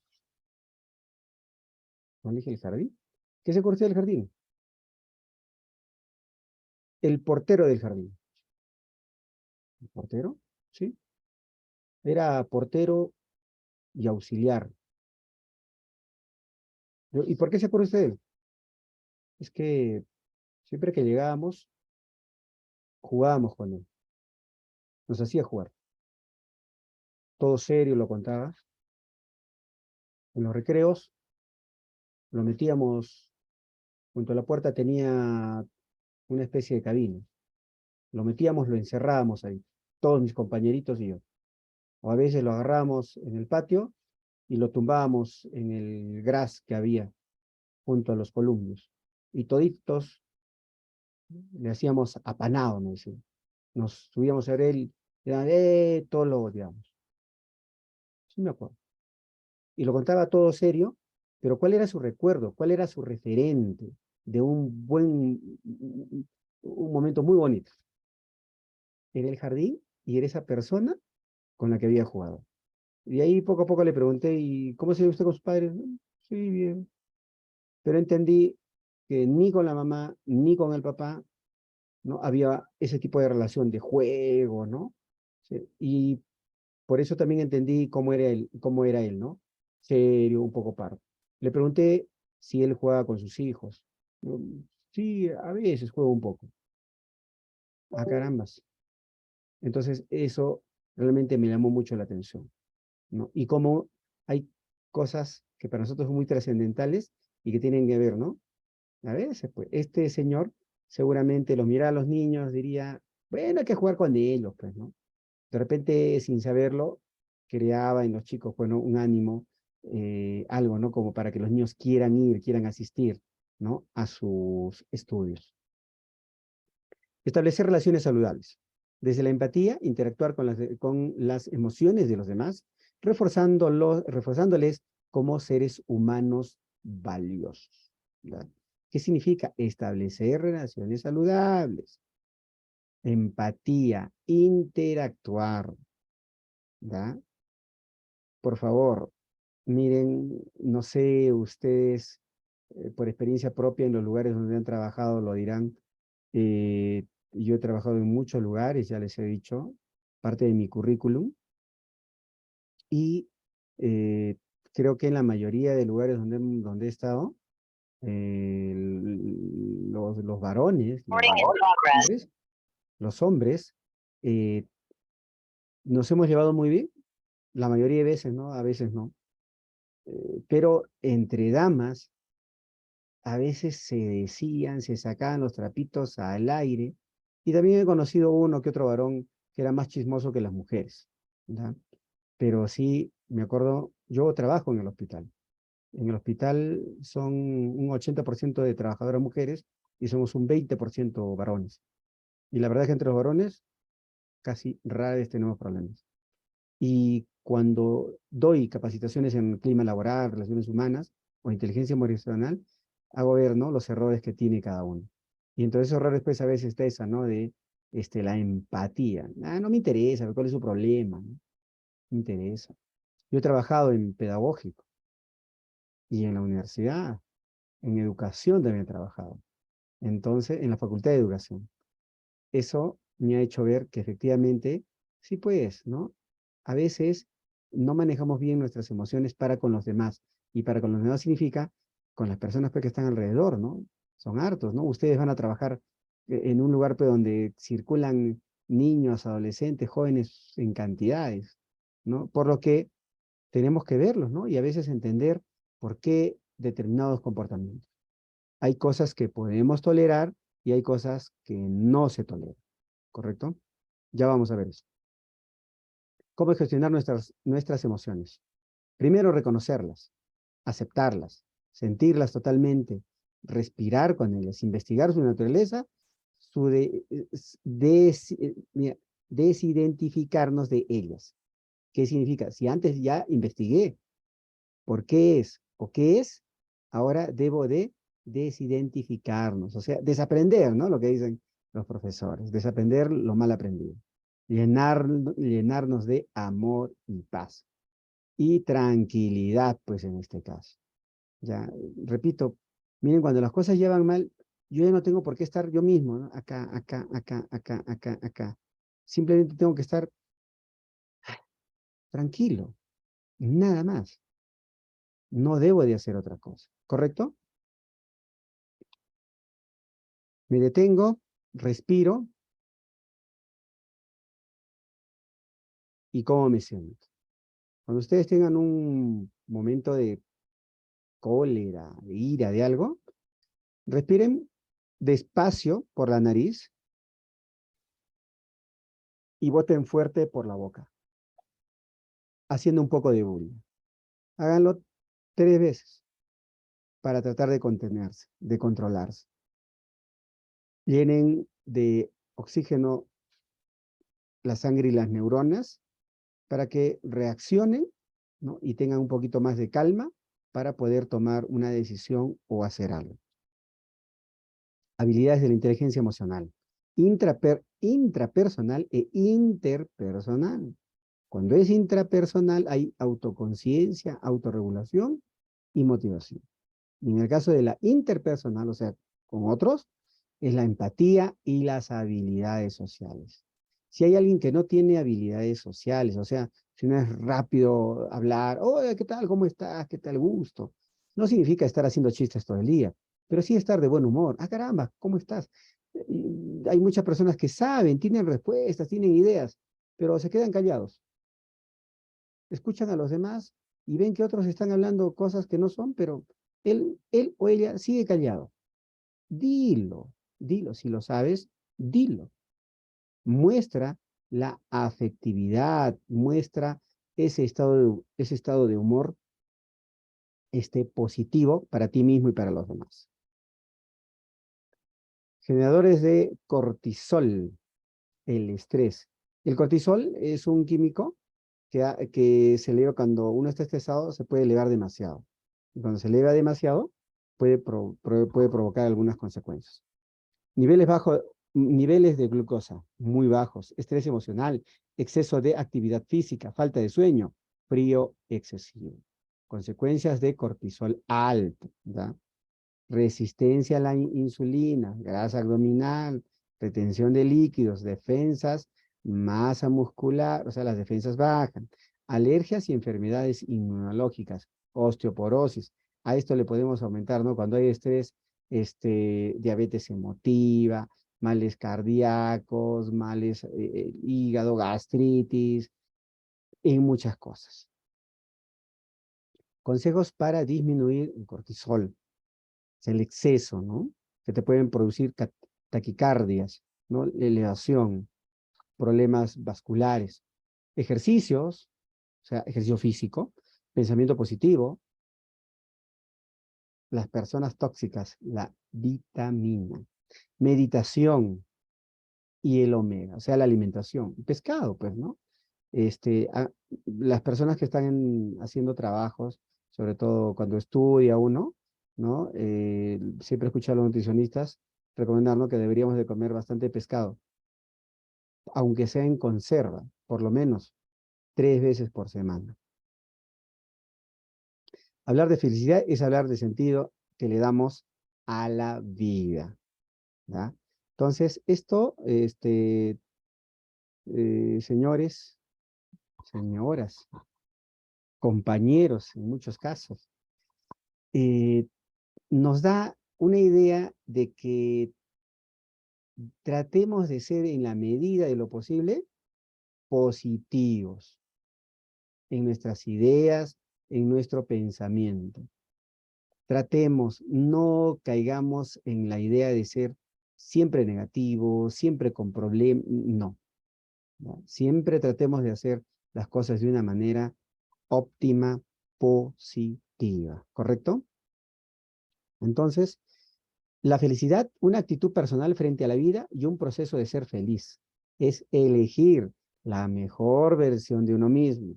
¿No le dije el jardín? ¿Qué se cortó del jardín? El portero del jardín. ¿El portero? Sí. Era portero y auxiliar. ¿Y por qué se acuerda usted de él? Es que siempre que llegábamos, jugábamos con él. Nos hacía jugar. Todo serio lo contaba. En los recreos lo metíamos junto a la puerta, tenía una especie de cabina. Lo metíamos, lo encerrábamos ahí, todos mis compañeritos y yo. O a veces lo agarrábamos en el patio y lo tumbábamos en el gras que había junto a los columnos. Y toditos le hacíamos apanado, me decía. Nos subíamos a ver él, y era, todos lo odiamos. Sí me acuerdo. Y lo contaba todo serio, pero ¿cuál era su recuerdo? ¿Cuál era su referente de un momento muy bonito? Era el jardín y era esa persona con la que había jugado. Y ahí poco a poco le pregunté, ¿y cómo se ve usted con sus padres? "No, sí, bien". Pero entendí que ni con la mamá, ni con el papá, ¿no? Había ese tipo de relación de juego, ¿no? Sí, y por eso también entendí cómo era él, ¿no? Serio, un poco parco. Le pregunté si él jugaba con sus hijos. "No, sí, a veces juego un poco". Ah, carambas. Entonces, eso realmente me llamó mucho la atención, ¿no? Y cómo hay cosas que para nosotros son muy trascendentales y que tienen que ver, ¿no? A veces, pues, este señor seguramente los miraba a los niños, diría, bueno, hay que jugar con ellos, pues, ¿no? De repente, sin saberlo, creaba en los chicos, bueno, un ánimo, algo, ¿no? Como para que los niños quieran ir, quieran asistir, ¿no? A sus estudios. Establecer relaciones saludables. Desde la empatía, interactuar con las emociones de los demás, reforzándoles como seres humanos valiosos. ¿Verdad? ¿Qué significa? Establecer relaciones saludables. Empatía, interactuar. ¿Da? Por favor, miren, no sé, ustedes por experiencia propia en los lugares donde han trabajado lo dirán. Yo he trabajado en muchos lugares, ya les he dicho, parte de mi currículum, y eh, creo que en la mayoría de lugares donde he estado, los varones, los hombres, eh, nos hemos llevado muy bien, la mayoría de veces, ¿no? A veces no. Pero entre damas, a veces se decían, se sacaban los trapitos al aire, y también he conocido uno que otro varón que era más chismoso que las mujeres, ¿verdad? Pero sí, me acuerdo, yo trabajo en el hospital. En el hospital son un 80% de trabajadoras mujeres y somos un 20% varones. Y la verdad es que entre los varones casi rara vez tenemos problemas. Y cuando doy capacitaciones en clima laboral, relaciones humanas o inteligencia emocional, hago ver, ¿no? Los errores que tiene cada uno. Y entonces esos errores, pues a veces está esa, ¿no? De la empatía. Ah, no me interesa, ¿cuál es su problema? ¿No? Me interesa. Yo he trabajado en pedagógico y en la universidad, en educación también he trabajado. Entonces, en la facultad de educación. Eso me ha hecho ver que efectivamente, sí pues, ¿no? A veces no manejamos bien nuestras emociones para con los demás. Y para con los demás significa con las personas pues, que están alrededor, ¿no? Son hartos, ¿no? Ustedes van a trabajar en un lugar pues, donde circulan niños, adolescentes, jóvenes en cantidades, ¿no? Por lo que tenemos que verlos, ¿no? Y a veces entender por qué determinados comportamientos. Hay cosas que podemos tolerar y hay cosas que no se toleran, ¿correcto? Ya vamos a ver eso. ¿Cómo gestionar nuestras emociones? Primero, reconocerlas, aceptarlas, sentirlas totalmente, respirar con ellas, investigar su naturaleza, mira, desidentificarnos de ellas. ¿Qué significa? Si antes ya investigué por qué es o qué es, ahora debo de desidentificarnos, o sea, desaprender, ¿no? Lo que dicen los profesores, desaprender lo mal aprendido. Llenarnos de amor y paz. Y tranquilidad, pues en este caso. Ya, repito, miren, cuando las cosas llevan mal, yo ya no tengo por qué estar yo mismo, ¿no? Acá, acá, acá, acá, acá, acá. Simplemente tengo que estar tranquilo, nada más. No debo de hacer otra cosa, ¿correcto? Me detengo, respiro y cómo me siento. Cuando ustedes tengan un momento de cólera, de ira, de algo, respiren despacio por la nariz y boten fuerte por la boca, haciendo un poco de bulla. Háganlo 3 veces para tratar de contenerse, de controlarse. Llenen de oxígeno la sangre y las neuronas para que reaccionen, ¿no? Y tengan un poquito más de calma para poder tomar una decisión o hacer algo. Habilidades de la inteligencia emocional, intrapersonal e interpersonal. Cuando es intrapersonal hay autoconciencia, autorregulación y motivación. Y en el caso de la interpersonal, o sea, con otros, es la empatía y las habilidades sociales. Si hay alguien que no tiene habilidades sociales, o sea, si no es rápido hablar, oye, ¿qué tal? ¿Cómo estás? ¿Qué tal? Gusto. No significa estar haciendo chistes todo el día, pero sí estar de buen humor. Ah, caramba, ¿cómo estás? Hay muchas personas que saben, tienen respuestas, tienen ideas, pero se quedan callados. Escuchan a los demás y ven que otros están hablando cosas que no son, pero él o ella sigue callado. Dilo, dilo, si lo sabes, dilo. Muestra la afectividad, muestra ese estado de humor positivo para ti mismo y para los demás. Generadores de cortisol, el estrés. El cortisol es un químico que se eleva cuando uno está estresado, se puede elevar demasiado. Y cuando se eleva demasiado, puede provocar algunas consecuencias. Niveles de glucosa muy bajos, estrés emocional, exceso de actividad física, falta de sueño, frío excesivo. Consecuencias de cortisol alto, ¿da? Resistencia a la insulina, grasa abdominal, retención de líquidos, defensas, masa muscular, o sea, las defensas bajan, alergias y enfermedades inmunológicas, osteoporosis. A esto le podemos aumentar, ¿no? Cuando hay estrés, diabetes emotiva, males cardíacos, males hígado, gastritis, y muchas cosas. Consejos para disminuir el cortisol. Es el exceso, ¿no? Que te pueden producir taquicardias, ¿no? Elevación, problemas vasculares. Ejercicios, o sea, ejercicio físico, pensamiento positivo, las personas tóxicas, la vitamina, meditación y el omega, o sea, la alimentación. Pescado, pues, ¿no? Las personas que están haciendo trabajos, sobre todo cuando estudia uno, ¿no? Siempre escucho a los nutricionistas recomendar, ¿no? Que deberíamos de comer bastante pescado, aunque sea en conserva, por lo menos 3 veces por semana. Hablar de felicidad es hablar de sentido que le damos a la vida, ¿ya? Entonces, esto, señores, señoras, compañeros en muchos casos, eh, nos da una idea de que tratemos de ser en la medida de lo posible positivos en nuestras ideas, en nuestro pensamiento. Tratemos, no caigamos en la idea de ser siempre negativos, siempre con problemas, no, no. Siempre tratemos de hacer las cosas de una manera óptima, positiva, ¿correcto? Entonces, la felicidad, una actitud personal frente a la vida y un proceso de ser feliz. Es elegir la mejor versión de uno mismo.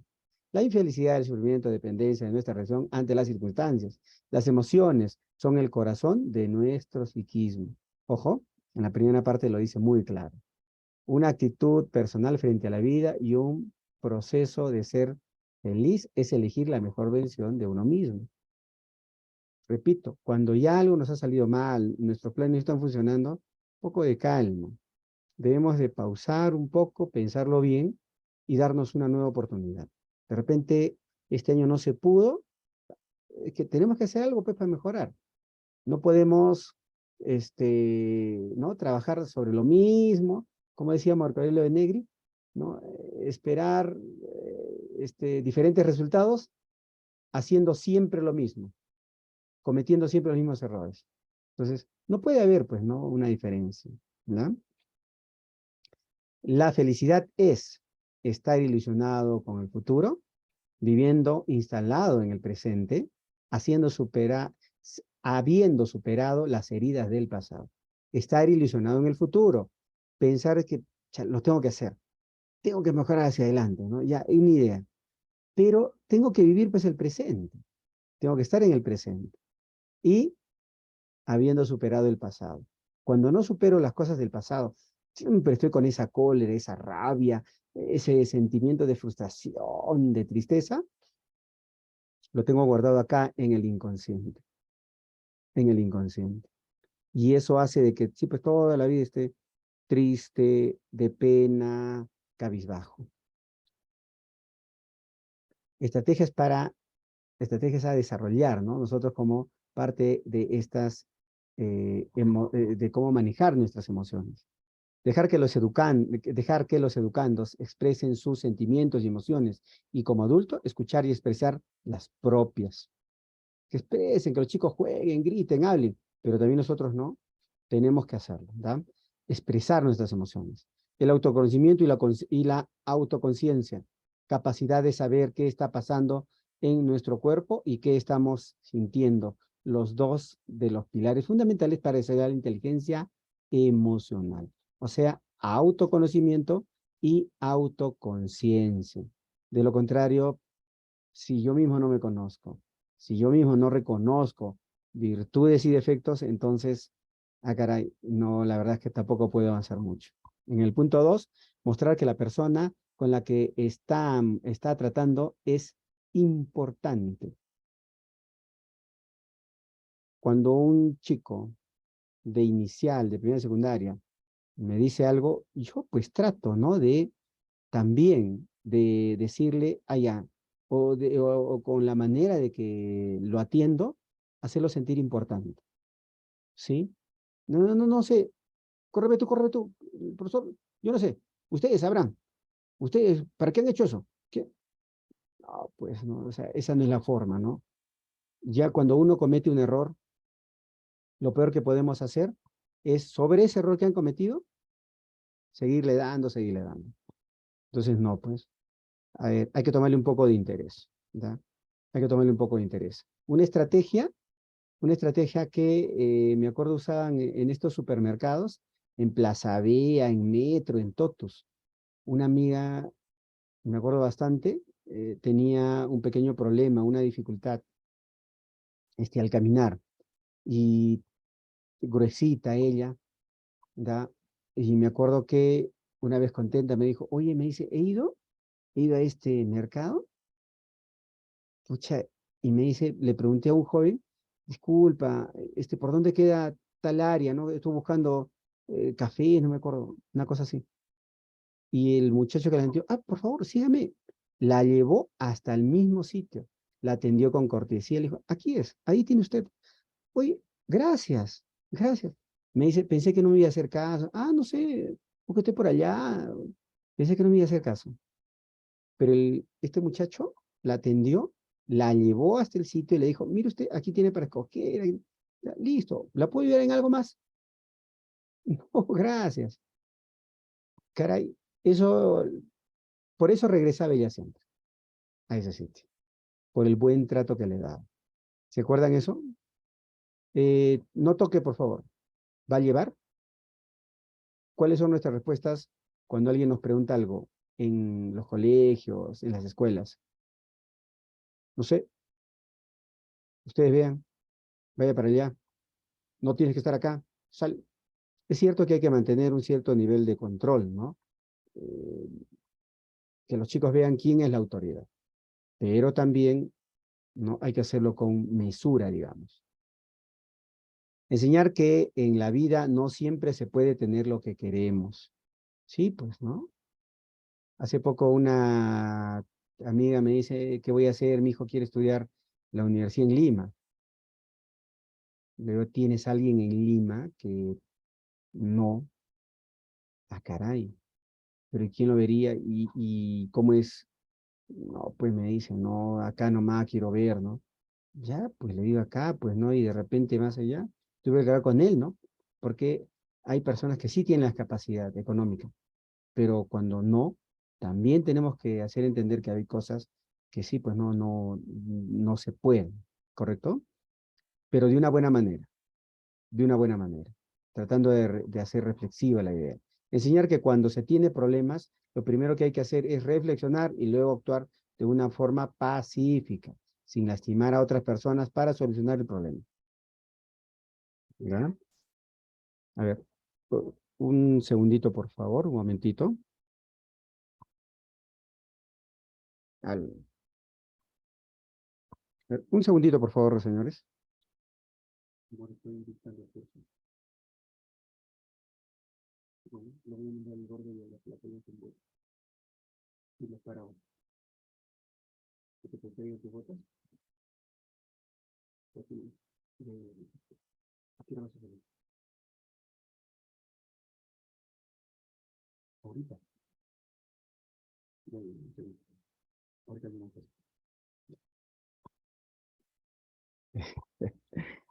La infelicidad, el sufrimiento, dependencia de nuestra reacción ante las circunstancias. Las emociones son el corazón de nuestro psiquismo. Ojo, en la primera parte lo dice muy claro. Una actitud personal frente a la vida y un proceso de ser feliz es elegir la mejor versión de uno mismo. Repito, cuando ya algo nos ha salido mal, nuestros planes no están funcionando, un poco de calma. Debemos de pausar un poco, pensarlo bien y darnos una nueva oportunidad. De repente, este año no se pudo, es que tenemos que hacer algo pues, para mejorar. No podemos ¿no? trabajar sobre lo mismo, como decía Marco Aurelio de Negri, ¿no? Esperar diferentes resultados haciendo siempre lo mismo, cometiendo siempre los mismos errores. Entonces, no puede haber, pues, ¿no? Una diferencia, ¿no? La felicidad es estar ilusionado con el futuro, viviendo instalado en el presente, habiendo superado las heridas del pasado. Estar ilusionado en el futuro, pensar que lo tengo que hacer, tengo que mejorar hacia adelante, ¿no? Ya hay una idea, pero tengo que vivir pues el presente, tengo que estar en el presente y habiendo superado el pasado. Cuando no supero las cosas del pasado, siempre estoy con esa cólera, esa rabia, ese sentimiento de frustración, de tristeza, lo tengo guardado acá en el inconsciente. Y eso hace de que, sí, pues toda la vida esté triste, de pena, cabizbajo. Estrategias estrategias a desarrollar, ¿no? Nosotros como parte de estas, de cómo manejar nuestras emociones. Dejar que los educandos expresen sus sentimientos y emociones y como adulto escuchar y expresar las propias. Que expresen, que los chicos jueguen, griten, hablen, pero también nosotros no tenemos que hacerlo, ¿verdad? Expresar nuestras emociones. El autoconocimiento y la autoconciencia, capacidad de saber qué está pasando en nuestro cuerpo y qué estamos sintiendo, los dos de los pilares fundamentales para desarrollar la inteligencia emocional. O sea, autoconocimiento y autoconciencia. De lo contrario, si yo mismo no me conozco, si yo mismo no reconozco virtudes y defectos, entonces, caray, no, la verdad es que tampoco puedo avanzar mucho. En el punto 2, mostrar que la persona con la que está tratando es importante. Cuando un chico de inicial, de primera secundaria, me dice algo, yo pues trato, ¿no? De también de decirle allá, o con la manera de que lo atiendo, hacerlo sentir importante, ¿sí? No sé, córreme tú, profesor, yo no sé, ustedes sabrán, ustedes, ¿para qué han hecho eso? ¿Qué? No, pues no, o sea, esa no es la forma, ¿no? Ya cuando uno comete un error, lo peor que podemos hacer es sobre ese error que han cometido, seguirle dando. Entonces, no, pues, a ver, hay que tomarle un poco de interés, ¿verdad? Hay que tomarle un poco de interés. Una estrategia que me acuerdo usaban en estos supermercados, en Plaza Vea, en Metro, en Totus. Una amiga, me acuerdo bastante, tenía un pequeño problema, una dificultad al caminar. Y gruesita ella, ¿da? Y me acuerdo que una vez contenta me dijo, oye, me dice, he ido a este mercado, pucha, y me dice, le pregunté a un joven, disculpa, ¿por dónde queda tal área? ¿No? Estoy buscando café, no me acuerdo, una cosa así. Y el muchacho que la atendió, por favor, sígame. La llevó hasta el mismo sitio. La atendió con cortesía. Le dijo, aquí es, ahí tiene usted. Oye, gracias, gracias. Me dice, pensé que no me iba a hacer caso. No sé, porque estoy por allá. Pensé que no me iba a hacer caso. Pero este muchacho la atendió, la llevó hasta el sitio y le dijo, mire usted, aquí tiene para escoger. Ya, listo, ¿la puedo ayudar en algo más? No, gracias. Caray, eso, por eso regresaba ella siempre a ese sitio, por el buen trato que le daba. ¿Se acuerdan eso? No toque, por favor. ¿Va a llevar? ¿Cuáles son nuestras respuestas cuando alguien nos pregunta algo en los colegios, en las escuelas? No sé, ustedes vean, vaya para allá, no tienes que estar acá, sal. Es cierto que hay que mantener un cierto nivel de control, ¿no? Eh, que los chicos vean quién es la autoridad, pero también no hay que hacerlo con mesura, digamos. Enseñar que en la vida no siempre se puede tener lo que queremos. Sí, pues, ¿no? Hace poco una amiga me dice, ¿qué voy a hacer? Mi hijo quiere estudiar la universidad en Lima. Luego tienes a alguien en Lima que no, caray, pero ¿y quién lo vería? ¿Y cómo es? No, pues me dice, no, acá nomás quiero ver, ¿no? Ya, pues le digo acá, pues no, y de repente más allá, tuve que hablar con él, ¿no? Porque hay personas que sí tienen la capacidad económica, pero cuando no, también tenemos que hacer entender que hay cosas que sí, pues no se pueden, ¿correcto? Pero de una buena manera, tratando de hacer reflexiva la idea. Enseñar que cuando se tiene problemas, lo primero que hay que hacer es reflexionar y luego actuar de una forma pacífica, sin lastimar a otras personas para solucionar el problema. ¿Ya? A ver, un segundito, por favor, un momentito. Al- un segundito, por favor, señores. Bueno, estoy dictando el curso. Bueno, lo voy a mandar al gordo y a la pelota en vuelo. Y los parados. ¿Que te persiguen tus botas? ¿O tú? Aquí no vas a salir. Ahorita. Un segundo. Ahorita no me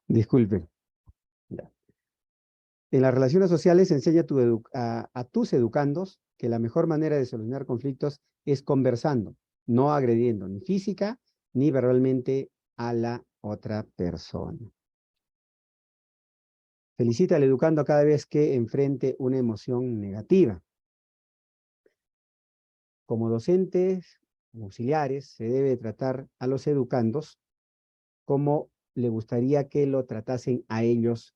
Disculpe. Ya. En las relaciones sociales enseña a tus educandos que la mejor manera de solucionar conflictos es conversando, no agrediendo ni física ni verbalmente a la otra persona. Felicita al educando cada vez que enfrente una emoción negativa. Como docentes, auxiliares, se debe tratar a los educandos como le gustaría que lo tratasen a ellos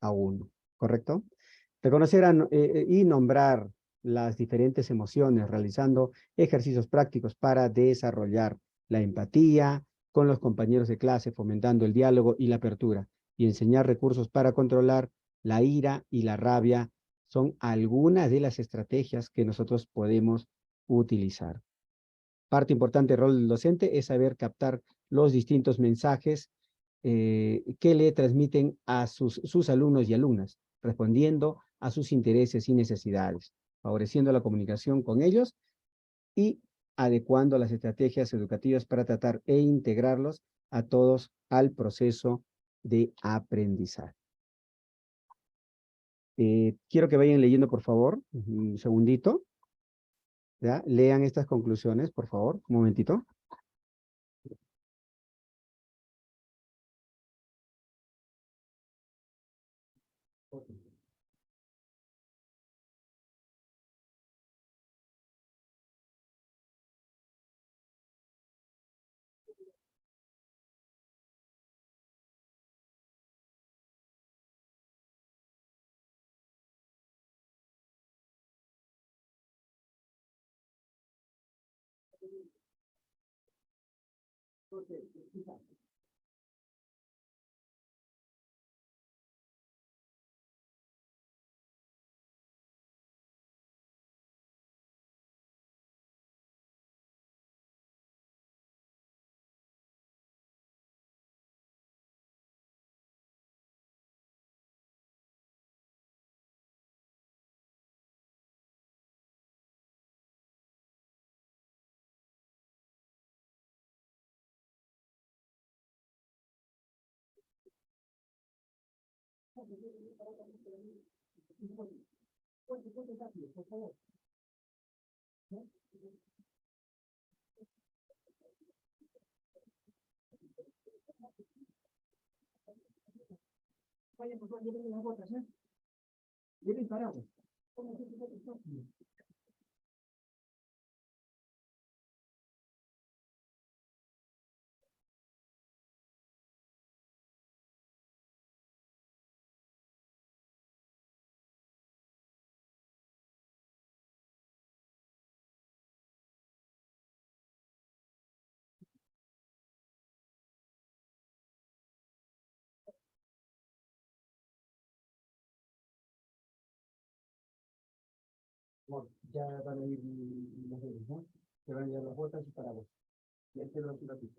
a uno, ¿correcto? Reconocer y nombrar las diferentes emociones, realizando ejercicios prácticos para desarrollar la empatía con los compañeros de clase, fomentando el diálogo y la apertura, y enseñar recursos para controlar la ira y la rabia son algunas de las estrategias que nosotros podemos utilizar. Parte importante del rol del docente es saber captar los distintos mensajes que le transmiten a sus alumnos y alumnas, respondiendo a sus intereses y necesidades, favoreciendo la comunicación con ellos y adecuando las estrategias educativas para tratar e integrarlos a todos al proceso de aprendizaje. Quiero que vayan leyendo, por favor, un segundito. ¿Ya? Lean estas conclusiones, por favor, un momentito. Vayan, por favor, lleven las botas, ¿eh? Lleven parados. Bueno, ya van a ir los dedos, ¿no? Te van a llevar las botas y paraguas. Y ahí te lo aquí.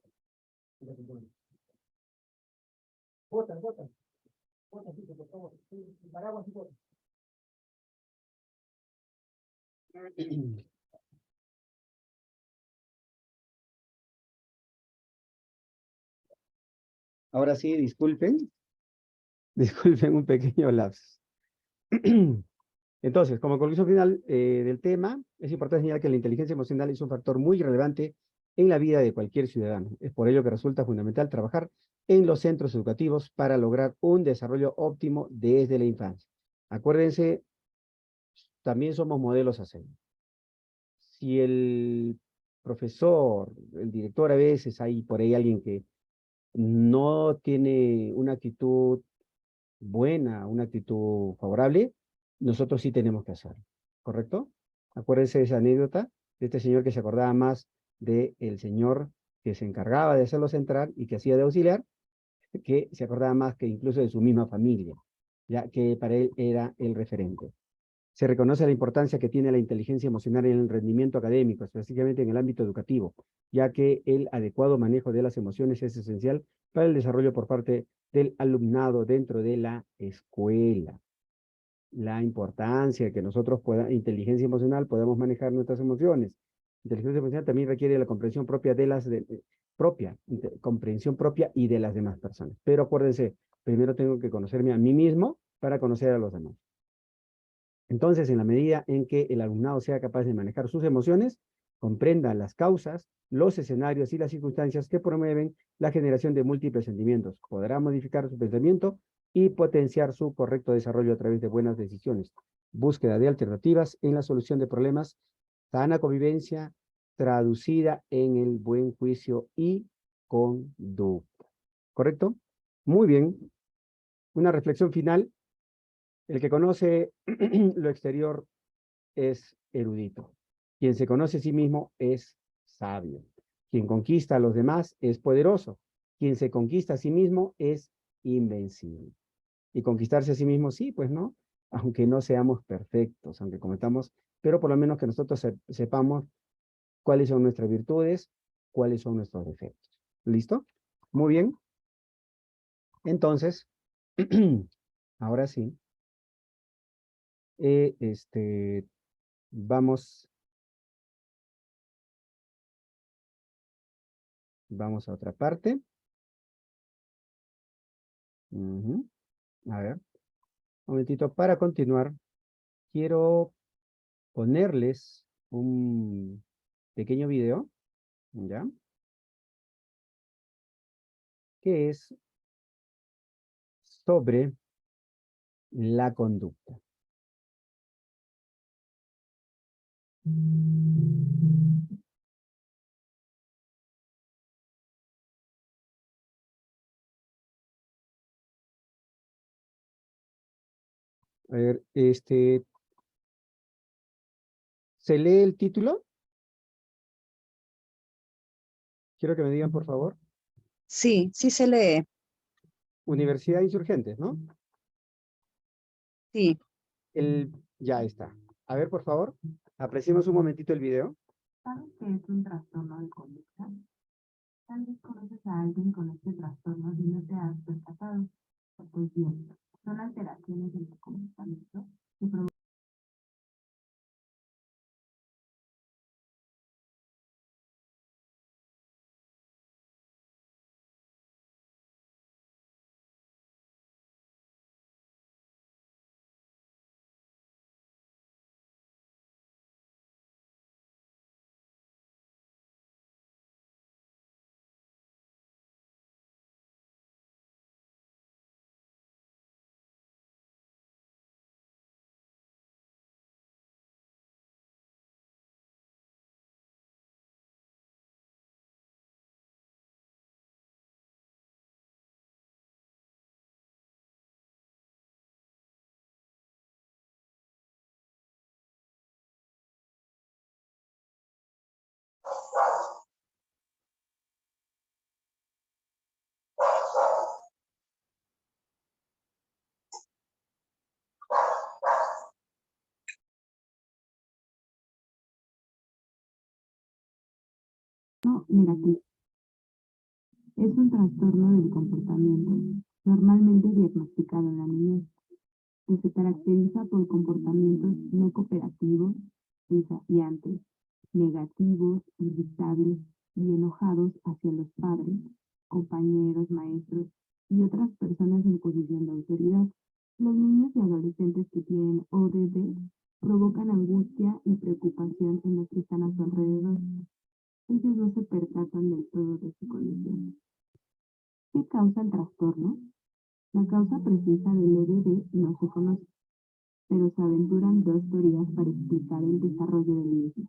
Botas, botas, botas, sí, por favor. Sí, paraguas y botas. Ahora sí, disculpen, disculpen un pequeño lapsus. Entonces, como conclusión final del tema, es importante señalar que la inteligencia emocional es un factor muy relevante en la vida de cualquier ciudadano. Es por ello que resulta fundamental trabajar en los centros educativos para lograr un desarrollo óptimo desde la infancia. Acuérdense, también somos modelos a seguir. Si el profesor, el director a veces hay por ahí alguien que no tiene una actitud buena, una actitud favorable, nosotros sí tenemos que hacerlo, ¿correcto? Acuérdense de esa anécdota de este señor que se acordaba más del señor que se encargaba de hacerlo central y que hacía de auxiliar, que se acordaba más que incluso de su misma familia, ya que para él era el referente. Se reconoce la importancia que tiene la inteligencia emocional en el rendimiento académico, específicamente en el ámbito educativo, ya que el adecuado manejo de las emociones es esencial para el desarrollo por parte del alumnado dentro de la escuela. La importancia de que nosotros inteligencia emocional, podamos manejar nuestras emociones. Inteligencia emocional también requiere la comprensión propia de las comprensión propia y de las demás personas. Pero acuérdense, primero tengo que conocerme a mí mismo para conocer a los demás. Entonces, en la medida en que el alumnado sea capaz de manejar sus emociones, comprenda las causas, los escenarios y las circunstancias que promueven la generación de múltiples sentimientos, podrá modificar su pensamiento y potenciar su correcto desarrollo a través de buenas decisiones, búsqueda de alternativas en la solución de problemas, sana convivencia traducida en el buen juicio y conducta. ¿Correcto? Muy bien. Una reflexión final. El que conoce lo exterior es erudito. Quien se conoce a sí mismo es sabio. Quien conquista a los demás es poderoso. Quien se conquista a sí mismo es invencible. Y conquistarse a sí mismo, sí, pues no, aunque no seamos perfectos, aunque cometamos, pero por lo menos que nosotros sepamos cuáles son nuestras virtudes, cuáles son nuestros defectos. ¿Listo? Muy bien. Entonces, ahora sí, vamos, vamos a otra parte. A ver, un momentito. Para continuar, quiero ponerles un pequeño video, ¿ya? Que es sobre la conducta. A ver, ¿se lee el título? Quiero que me digan, por favor. Sí, sí se lee. Universidad Insurgentes, ¿no? Sí. Ya está. A ver, por favor, apreciemos un momentito el video. ¿Sabes qué es un trastorno de conducta? Tal vez conoces a alguien con este trastorno y no te has percatado. Pues bien, son alteraciones en el comportamiento que provocan Negativo. Es un trastorno del comportamiento, normalmente diagnosticado en la niñez, que se caracteriza por comportamientos no cooperativos, desafiantes, negativos, irritables y enojados hacia los padres, compañeros, maestros y otras personas en posición de autoridad. Los niños y adolescentes que tienen ODD provocan angustia y preocupación en los que están a su alrededor. Ellos no se percatan del todo de su condición. ¿Qué causa el trastorno? La causa precisa del ODD no se conoce, pero se aventuran dos teorías para explicar el desarrollo del mismo.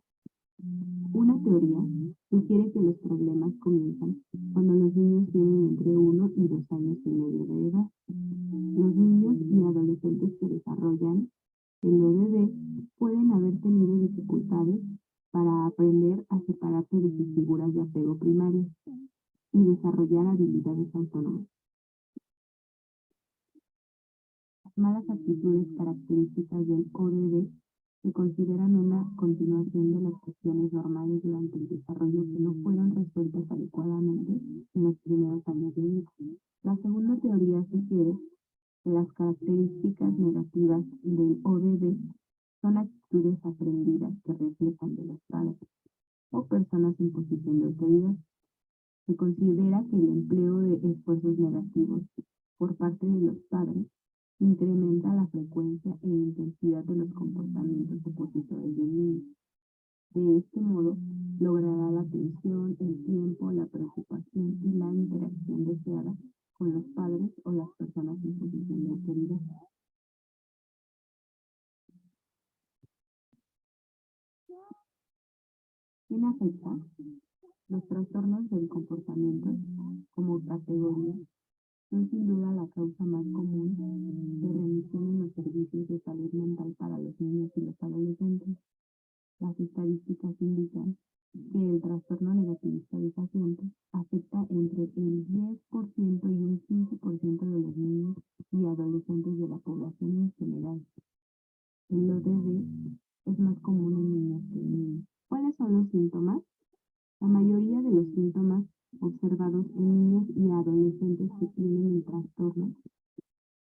Una teoría sugiere que los problemas comienzan cuando los niños tienen entre 1 y 2 años y medio de edad. Los niños y adolescentes que desarrollan el ODD pueden haber tenido dificultades para aprender a separarse de sus figuras de apego primarias y desarrollar habilidades autónomas. Las malas actitudes características del ODD se consideran una continuación de las cuestiones normales durante el desarrollo que no fueron resueltas adecuadamente en los primeros años de vida. La segunda teoría sugiere que las características negativas del ODD son actitudes aprendidas que reflejan de los padres o personas en posición de autoridad. Se considera que el empleo de esfuerzos negativos por parte de los padres incrementa la frecuencia e intensidad de los comportamientos opositores del niño. De este modo, logrará la atención, el tiempo, la preocupación y la interacción deseada con los padres o las personas en posición de autoridad. ¿Quién afecta? Los trastornos del comportamiento como categoría son sin duda la causa más común de remisión en los servicios de salud mental para los niños y los adolescentes. Las estadísticas indican que el trastorno negativista desafiante afecta entre el 10% y un 15% de los niños y adolescentes de la población en general. El ODD es más común en niños que en niños. ¿Cuáles son los síntomas? La mayoría de los síntomas observados en niños y adolescentes que tienen el trastorno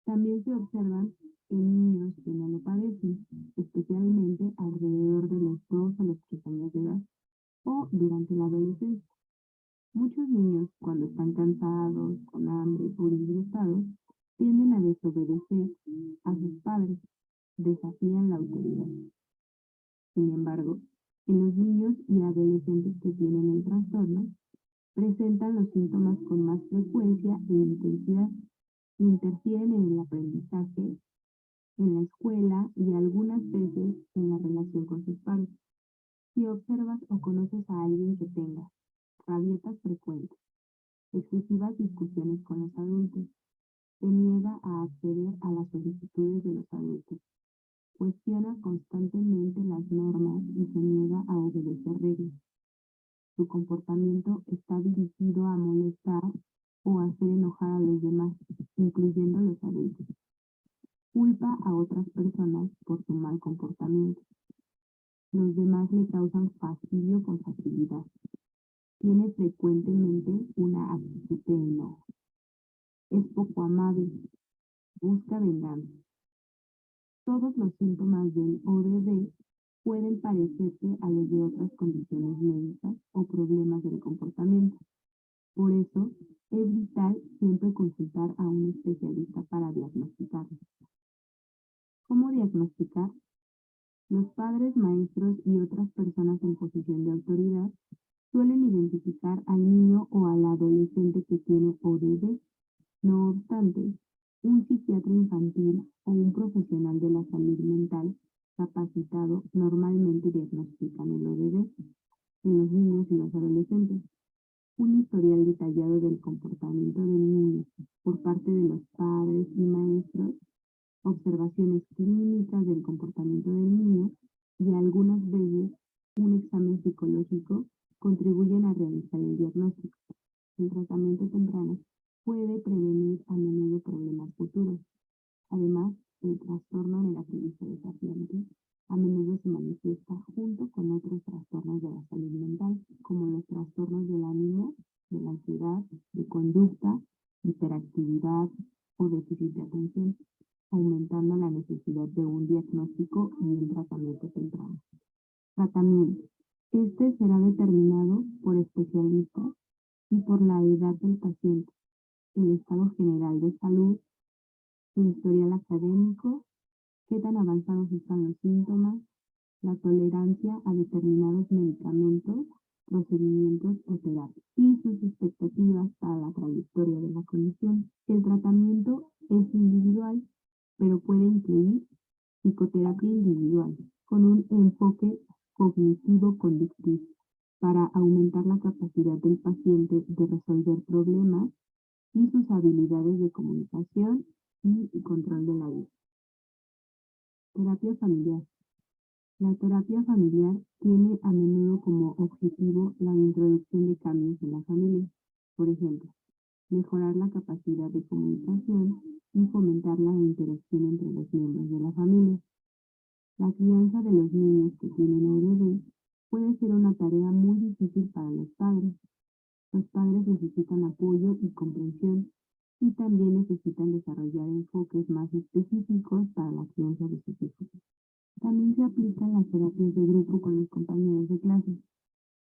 también se observan en niños que no lo padecen, especialmente alrededor de los 2 a los 3 años de edad o durante la adolescencia. Muchos niños, cuando están cansados, con hambre o disgustados, tienden a desobedecer a sus padres, desafían la autoridad. Sin embargo, en los niños y adolescentes que tienen el trastorno, presentan los síntomas con más frecuencia e intensidad, interfieren en el aprendizaje, en la escuela y algunas veces en la relación con sus padres. Si observas o conoces a alguien que tenga rabietas frecuentes, excesivas discusiones con los adultos, se niega a acceder a las solicitudes de los adultos, cuestiona constantemente las normas y se niega a obedecer reglas. Su comportamiento está dirigido a molestar o hacer enojar a los demás, incluyendo los adultos. Culpa a otras personas por su mal comportamiento. Los demás le causan fastidio con facilidad. Tiene frecuentemente una actitud de enojo. Es poco amable. Busca venganza. Todos los síntomas del ODD pueden parecerse a los de otras condiciones médicas o problemas del comportamiento. Por eso, es vital siempre consultar a un especialista para diagnosticarlo. ¿Cómo diagnosticar? Los padres, maestros y otras personas en posición de autoridad suelen identificar al niño o al adolescente que tiene ODD. No obstante, un psiquiatra infantil o un profesional de la salud mental capacitado normalmente diagnostican el ODD en los niños y los adolescentes. Un historial detallado del comportamiento del niño por parte de los padres y maestros, observaciones clínicas del comportamiento del niño y algunas veces un examen psicológico contribuyen a realizar el diagnóstico. El tratamiento temprano puede prevenir a menudo problemas futuros. Además, el trastorno negativista desafiante A menudo se manifiesta junto con otros trastornos de la salud mental, como los trastornos del ánimo, de la ansiedad, de conducta, hiperactividad o déficit de atención, aumentando la necesidad de un diagnóstico y un tratamiento temprano. Tratamiento. Este será determinado por especialistas y por la edad del paciente, el estado general de salud, su historial académico, qué tan avanzados están los síntomas, la tolerancia a determinados medicamentos, procedimientos o terapias y sus expectativas para la trayectoria de la condición. El tratamiento es individual, pero puede incluir psicoterapia individual con un enfoque cognitivo-conductivo para aumentar la capacidad del paciente de resolver problemas y sus habilidades de comunicación y control de la vida. Terapia familiar. La terapia familiar tiene a menudo como objetivo la introducción de cambios en la familia. Por ejemplo, mejorar la capacidad de comunicación y fomentar la interacción entre los miembros de la familia. La crianza de los niños que tienen ODD puede ser una tarea muy difícil para los padres. Los padres necesitan apoyo y comprensión y también necesitan desarrollar enfoques más específicos para la crianza de sus hijos. También se aplican las terapias de grupo con los compañeros de clase.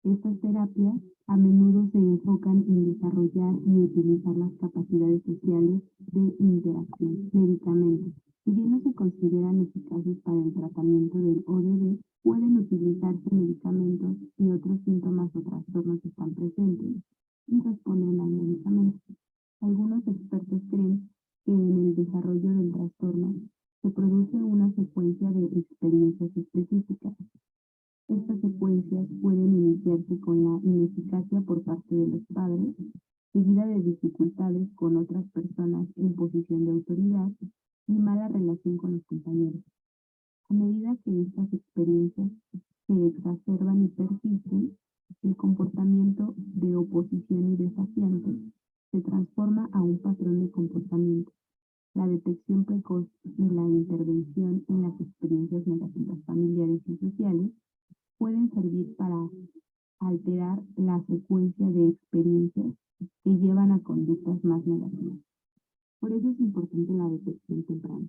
Estas terapias a menudo se enfocan en desarrollar y utilizar las capacidades sociales de interacción. Medicamentos. Si bien no se consideran eficaces para el tratamiento del ODD, pueden utilizarse medicamentos si otros síntomas o trastornos están presentes y responden al medicamento. Algunos expertos creen que en el desarrollo del trastorno se produce una secuencia de experiencias específicas. Estas secuencias pueden iniciarse con la ineficacia por parte de los padres, seguida de dificultades con otras personas en posición de autoridad y mala relación con los compañeros. A medida que estas experiencias se exacerban y persisten, el comportamiento de oposición y desafiante se transforma a un patrón de comportamiento. La detección precoz y la intervención en las experiencias negativas familiares y sociales pueden servir para alterar la secuencia de experiencias que llevan a conductas más negativas. Por eso es importante la detección temprana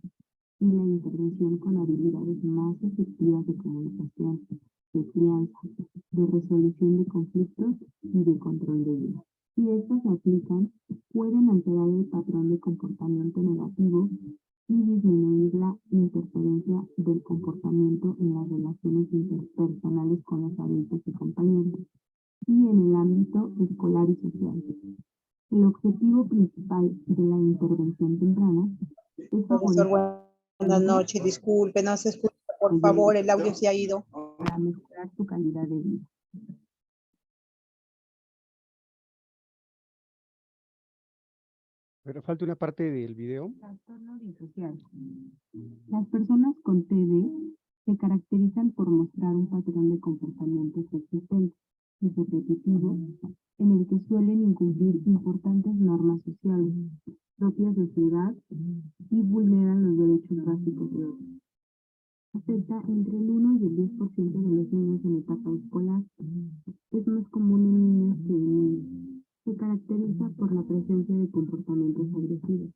y la intervención con habilidades más efectivas de comunicación, de crianza, de resolución de conflictos y de control de vida. Si estas se aplican, pueden alterar el patrón de comportamiento negativo y disminuir la interferencia del comportamiento en las relaciones interpersonales con los adultos y compañeros, y en el ámbito escolar y social. El objetivo principal de la intervención temprana es Profesor, buenas noches. Disculpe, no se escucha, por favor, el audio se ha ido. Para mejorar su calidad de vida. Pero falta una parte del video. Trastorno disocial. Las personas con TD se caracterizan por mostrar un patrón de comportamiento persistente y repetitivo en el que suelen incumplir importantes normas sociales propias de su edad y vulneran los derechos básicos de otros. Afecta entre el 1 y el 10% de los niños en etapa escolar. Es más común en niños que en niños. Se caracteriza por la presencia de comportamientos agresivos,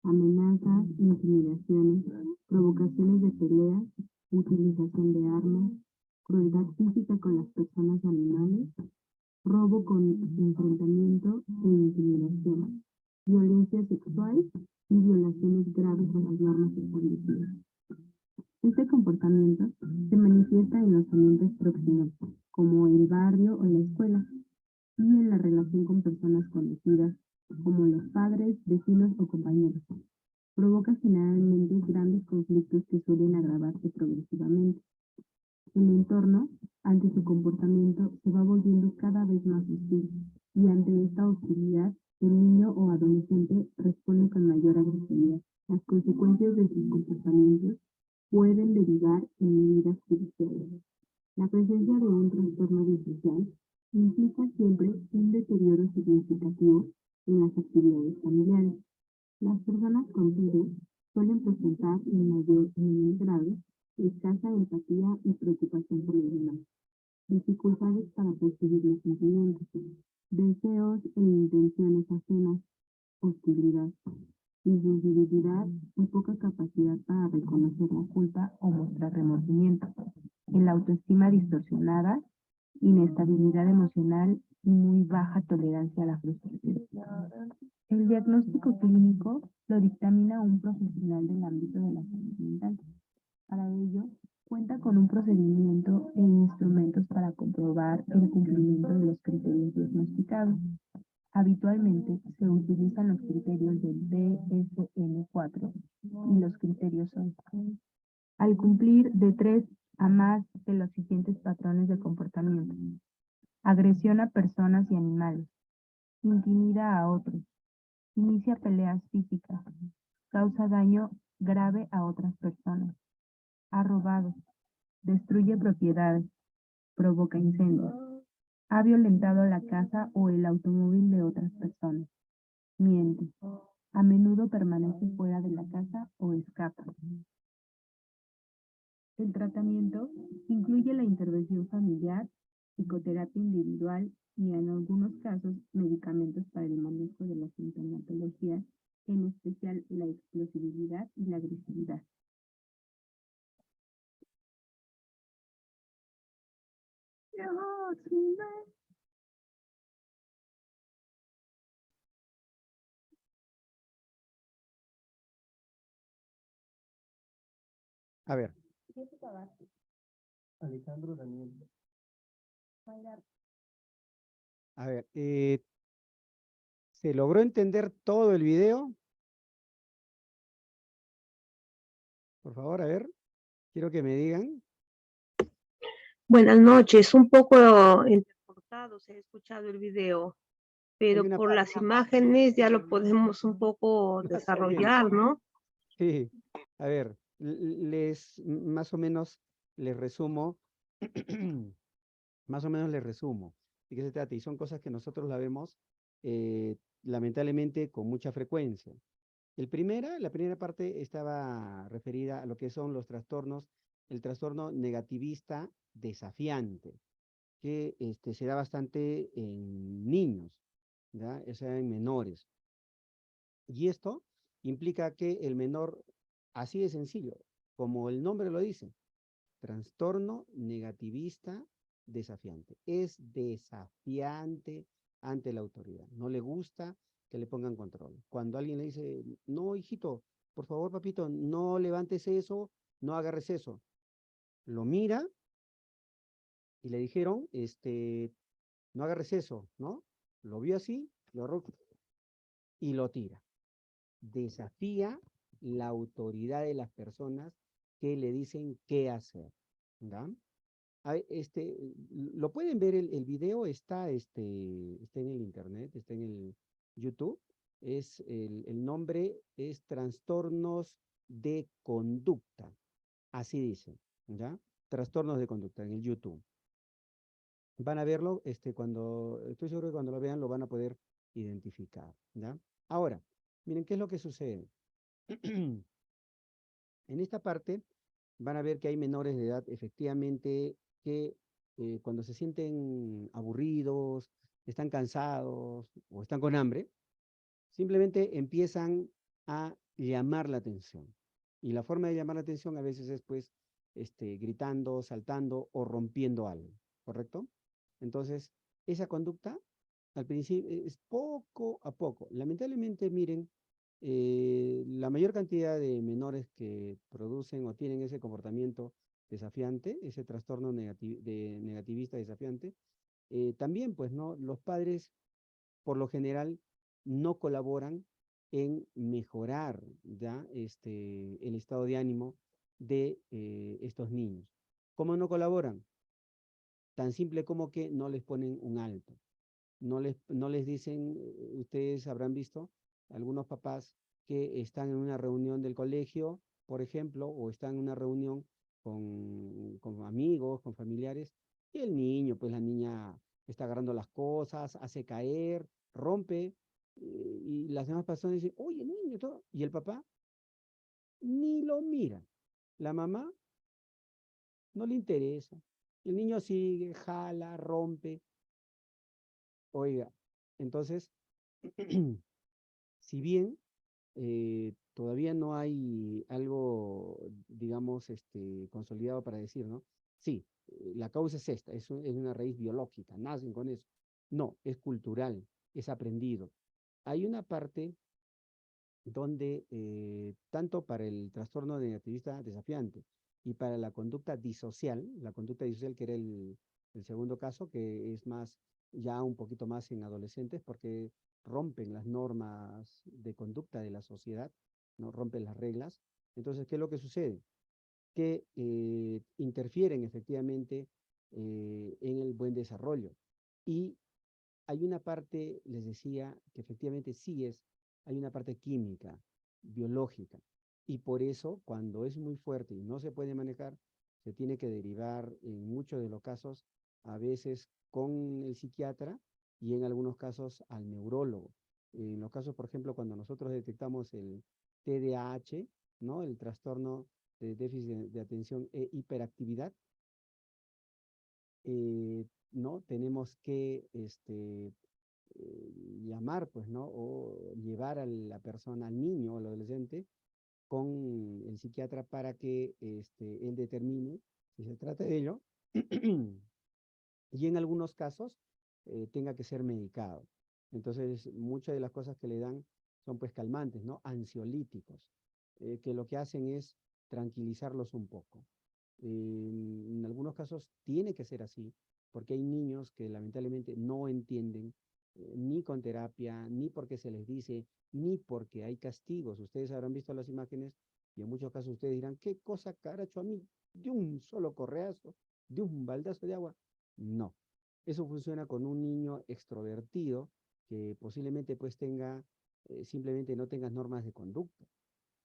amenazas, intimidaciones, provocaciones de peleas, utilización de armas, crueldad física con las personas o animales, robo con enfrentamiento e intimidación, violencia sexual y violaciones graves a las normas establecidas. Este comportamiento se manifiesta en los ambientes próximos, como el barrio o la escuela, y en la relación con personas conocidas, como los padres, vecinos o compañeros. Provoca generalmente grandes conflictos que suelen agravarse progresivamente. El entorno, ante su comportamiento, se va volviendo cada vez más hostil, y ante esta hostilidad, el niño o adolescente responde con mayor agresividad. Las consecuencias de sus comportamientos pueden derivar en medidas judiciales. La presencia de un trastorno disocial implica siempre un deterioro significativo en las actividades familiares. Las personas con TD suelen presentar en mayor o menor grado escasa empatía y preocupación por los demás, dificultades para percibir los sentimientos, deseos e intenciones ajenas, hostilidad, invisibilidad y poca capacidad para reconocer la culpa o mostrar remordimiento, el autoestima distorsionada, inestabilidad emocional y muy baja tolerancia a la frustración. El diagnóstico clínico lo dictamina un profesional del ámbito de la salud mental. Para ello, cuenta con un procedimiento e instrumentos para comprobar el cumplimiento de los criterios diagnosticados. Habitualmente se utilizan los criterios del DSM-4 y los criterios son: al cumplir de 3 a más de los siguientes patrones de comportamiento: agresión a personas y animales, intimida a otros, inicia peleas físicas, causa daño grave a otras personas, ha robado, destruye propiedades, provoca incendios, ha violentado la casa o el automóvil de otras personas, miente, a menudo permanece fuera de la casa o escapa. El tratamiento incluye la intervención familiar, psicoterapia individual y, en algunos casos, medicamentos para el manejo de la sintomatología, en especial la explosividad y la agresividad. A ver, Alejandro Daniel. a ver, ¿se logró entender todo el video? Por favor, a ver, quiero que me digan. Buenas noches, un poco entrecortado se ha escuchado el video, Hay pero una por parte, las imágenes ya lo podemos un poco está bien. desarrollar, ¿no? Sí, a ver, más o menos les resumo, más o menos les resumo. ¿De qué se trata? Y son cosas que nosotros la vemos lamentablemente con mucha frecuencia. La primera parte estaba referida a lo que son los trastornos, el trastorno negativista desafiante, que se da bastante en niños, ¿ya? O sea, en menores. Y esto implica que el menor, así de sencillo, como el nombre lo dice, trastorno negativista desafiante. Es desafiante ante la autoridad. No le gusta que le pongan control. Cuando alguien le dice, no, hijito, por favor, papito, no levantes eso, no agarres eso. Lo mira y le dijeron, no agarres eso, ¿no? Lo vio así, lo agarró y lo tira. Desafía la autoridad de las personas que le dicen qué hacer, ¿ya? Lo pueden ver, el video está en el internet, está en el YouTube. El nombre es Trastornos de Conducta, así dice, ¿ya? Trastornos de Conducta en el YouTube. Van a verlo, estoy seguro que cuando lo vean lo van a poder identificar, ¿ya? Ahora, miren, ¿qué es lo que sucede? En esta parte van a ver que hay menores de edad, efectivamente, que cuando se sienten aburridos, están cansados o están con hambre, simplemente empiezan a llamar la atención. Y la forma de llamar la atención a veces es pues gritando, saltando o rompiendo algo, ¿correcto? Entonces, esa conducta al principio es poco a poco. Lamentablemente, miren, la mayor cantidad de menores que producen o tienen ese comportamiento desafiante, ese trastorno negativista desafiante, también, pues, ¿no? Los padres, por lo general, no colaboran en mejorar, ¿ya? El estado de ánimo de estos niños. ¿Cómo no colaboran? Tan simple como que no les ponen un alto. No les dicen, ustedes habrán visto, algunos papás que están en una reunión del colegio, por ejemplo, o están en una reunión con amigos, con familiares, y el niño, pues la niña está agarrando las cosas, hace caer, rompe, y las demás personas dicen, oye, niño, todo. Y el papá ni lo mira. La mamá no le interesa. El niño sigue, jala, rompe. Oiga, entonces, si bien todavía no hay algo, digamos, consolidado para decir, ¿no? Sí, la causa es esta, es una raíz biológica, nacen con eso. No, es cultural, es aprendido. Hay una parte donde tanto para el trastorno negativista desafiante y para la conducta disocial que era el segundo caso, que es más, ya un poquito más en adolescentes, porque rompen las normas de conducta de la sociedad, no rompen las reglas. Entonces, ¿qué es lo que sucede? Que interfieren efectivamente en el buen desarrollo. Y hay una parte, les decía, que efectivamente hay una parte química, biológica, y por eso cuando es muy fuerte y no se puede manejar, se tiene que derivar en muchos de los casos, a veces con el psiquiatra y en algunos casos al neurólogo. En los casos, por ejemplo, cuando nosotros detectamos el TDAH, ¿no? El trastorno de déficit de atención e hiperactividad, ¿no? Tenemos que llamar, pues, ¿no? O llevar a la persona, al niño o al adolescente, con el psiquiatra para que él determine si se trata de ello y en algunos casos tenga que ser medicado. Entonces, muchas de las cosas que le dan son pues calmantes, ¿no? Ansiolíticos, que lo que hacen es tranquilizarlos un poco. En algunos casos tiene que ser así, porque hay niños que lamentablemente no entienden ni con terapia, ni porque se les dice, ni porque hay castigos. Ustedes habrán visto las imágenes y en muchos casos ustedes dirán, ¿qué cosa caracho a mí? De un solo correazo, de un baldazo de agua. No, eso funciona con un niño extrovertido que posiblemente pues tenga, simplemente no tenga normas de conducta,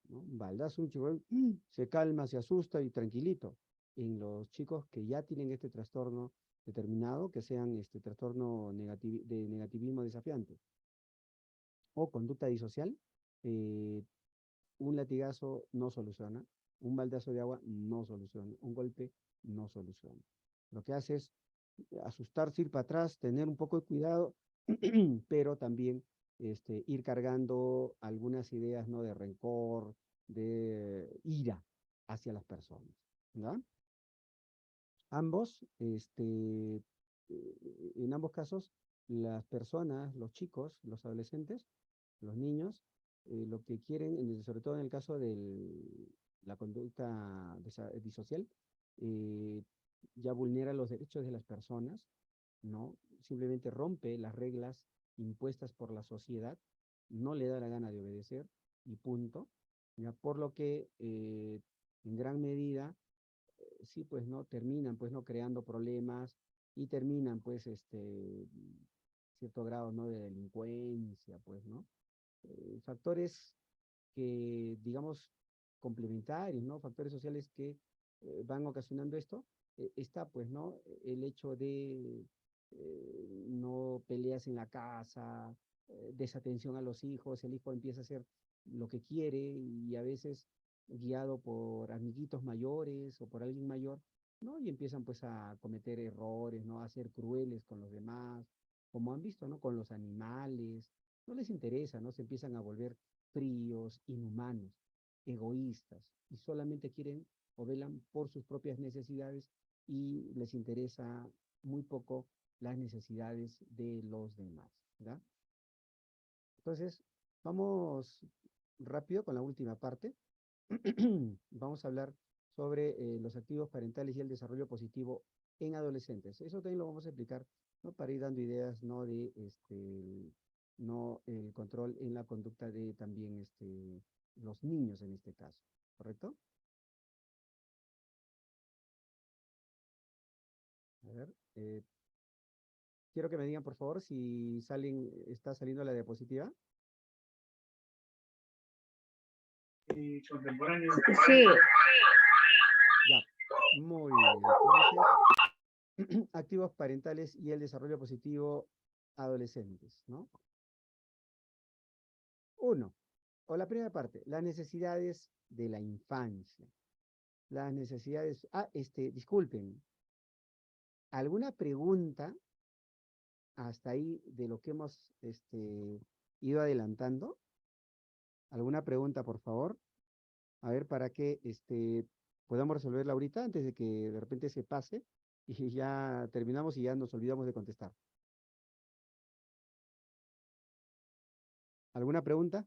¿no? Un baldazo, un chico, se calma, se asusta y tranquilito. En los chicos que ya tienen este trastorno determinado, que sean este trastorno de negativismo desafiante o conducta disocial, eh, un latigazo no soluciona, un baldazo de agua no soluciona, un golpe no soluciona. Lo que hace es asustarse, ir para atrás, tener un poco de cuidado, pero también ir cargando algunas ideas, ¿no? De rencor, de ira hacia las personas, ¿verdad? Ambos, en ambos casos, las personas, los chicos, los adolescentes, los niños, lo que quieren, sobre todo en el caso de la conducta disocial, eh, ya vulnera los derechos de las personas, ¿no? Simplemente rompe las reglas impuestas por la sociedad, no le da la gana de obedecer y punto, ¿ya? Por lo que en gran medida sí, pues no, terminan pues no creando problemas y terminan pues cierto grado, ¿no? De delincuencia, pues, ¿no? Factores que, digamos, complementarios, ¿no? Factores sociales que van ocasionando esto, está pues, ¿no? El hecho de no peleas en la casa, desatención a los hijos, el hijo empieza a hacer lo que quiere y a veces guiado por amiguitos mayores o por alguien mayor, ¿no? Y empiezan pues a cometer errores, ¿no? A ser crueles con los demás, como han visto, ¿no? Con los animales, no les interesa, ¿no? Se empiezan a volver fríos, inhumanos, egoístas, y solamente quieren o velan por sus propias necesidades y les interesa muy poco las necesidades de los demás, ¿verdad? Entonces, vamos rápido con la última parte. Vamos a hablar sobre los activos parentales y el desarrollo positivo en adolescentes. Eso también lo vamos a explicar, ¿no? Para ir dando ideas, ¿no? De no el control en la conducta de también los niños en este caso, ¿correcto? A ver, quiero que me digan, por favor, si está saliendo la diapositiva. Contemporáneo. Sí, Ya, muy bien. Entonces, activos parentales y el desarrollo positivo adolescentes, ¿no? Uno, o la primera parte, las necesidades de la infancia. las necesidades. Disculpen. ¿Alguna pregunta hasta ahí de lo que hemos ido adelantando? ¿Alguna pregunta, por favor? A ver, para que podamos resolverla ahorita antes de que de repente se pase y ya terminamos y ya nos olvidamos de contestar. ¿Alguna pregunta?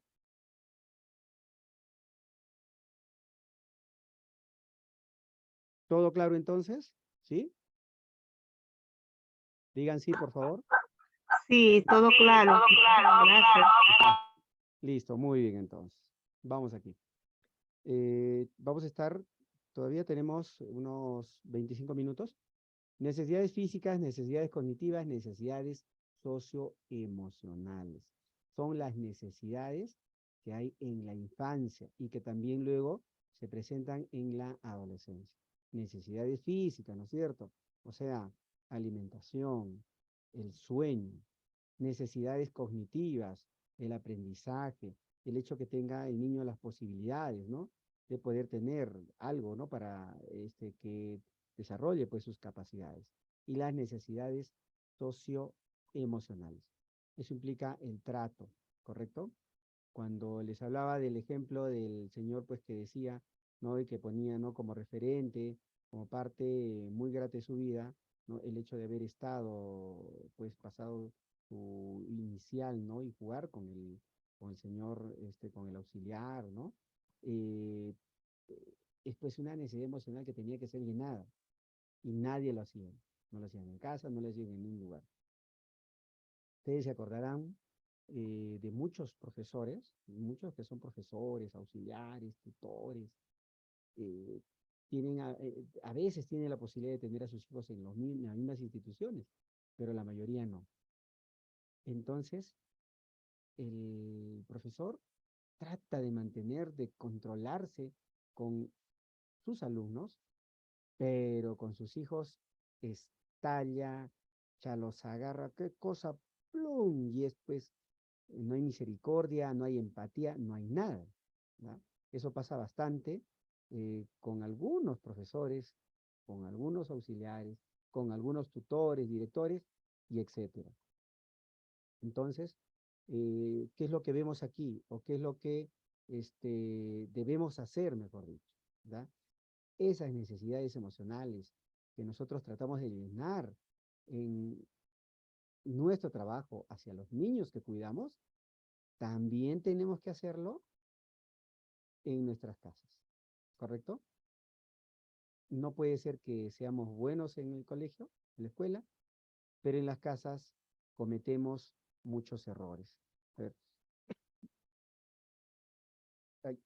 ¿Todo claro entonces? ¿Sí? Digan sí, por favor. Sí, todo claro. Gracias. Listo, muy bien entonces. Vamos aquí. Vamos a estar, todavía tenemos unos 25 minutos. Necesidades físicas, necesidades cognitivas, necesidades socioemocionales. Son las necesidades que hay en la infancia y que también luego se presentan en la adolescencia. Necesidades físicas, ¿no es cierto? O sea, alimentación, el sueño. Necesidades cognitivas, el aprendizaje, el hecho que tenga el niño las posibilidades, ¿no? De poder tener algo, ¿no? Para que desarrolle pues sus capacidades. Y las necesidades socioemocionales. Eso implica el trato, ¿correcto? Cuando les hablaba del ejemplo del señor pues que decía, ¿no? Y que ponía, ¿no? Como referente, como parte muy grata de su vida, ¿no? El hecho de haber estado, pues pasado su inicial, ¿no? Y jugar con el señor, con el auxiliar, ¿no? Eh, es pues una necesidad emocional que tenía que ser llenada y nadie lo hacía. No lo hacían en casa, no lo hacían en ningún lugar. Ustedes se acordarán de muchos profesores, muchos que son profesores, auxiliares, tutores, eh, a veces tienen la posibilidad de tener a sus hijos en las mismas instituciones, pero la mayoría no. Entonces, el profesor trata de mantener, de controlarse con sus alumnos, pero con sus hijos estalla, ya los agarra, qué cosa, plum, y es pues, no hay misericordia, no hay empatía, no hay nada, ¿no? Eso pasa bastante con algunos profesores, con algunos auxiliares, con algunos tutores, directores, y etcétera. Entonces, ¿qué es lo que vemos aquí? ¿O qué es lo que debemos hacer, mejor dicho? ¿Verdad? Esas necesidades emocionales que nosotros tratamos de llenar en nuestro trabajo hacia los niños que cuidamos, también tenemos que hacerlo en nuestras casas, ¿correcto? No puede ser que seamos buenos en el colegio, en la escuela, pero en las casas cometemos muchos errores. A ver. Ay,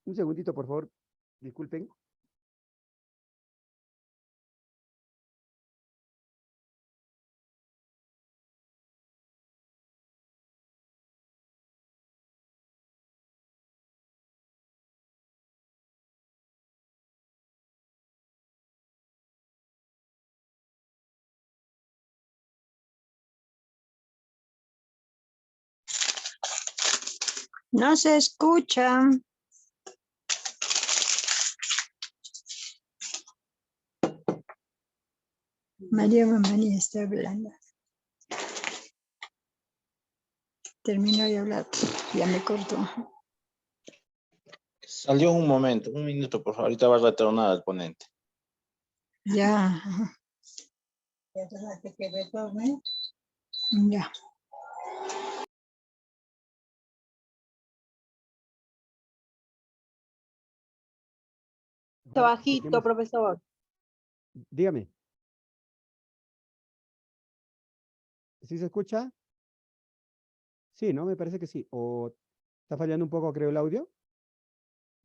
un segundito, por favor, disculpen. No se escucha. María Mamani está hablando. Termino de hablar, ya me cortó. Salió un momento, un minuto, por favor. Ahorita va a retornar el ponente. Ya. ¿Ya trataste que retorne? Ya. Bajito, profesor. Dígame. ¿Sí se escucha? Sí, ¿no? Me parece que sí. ¿O está fallando un poco, creo, el audio?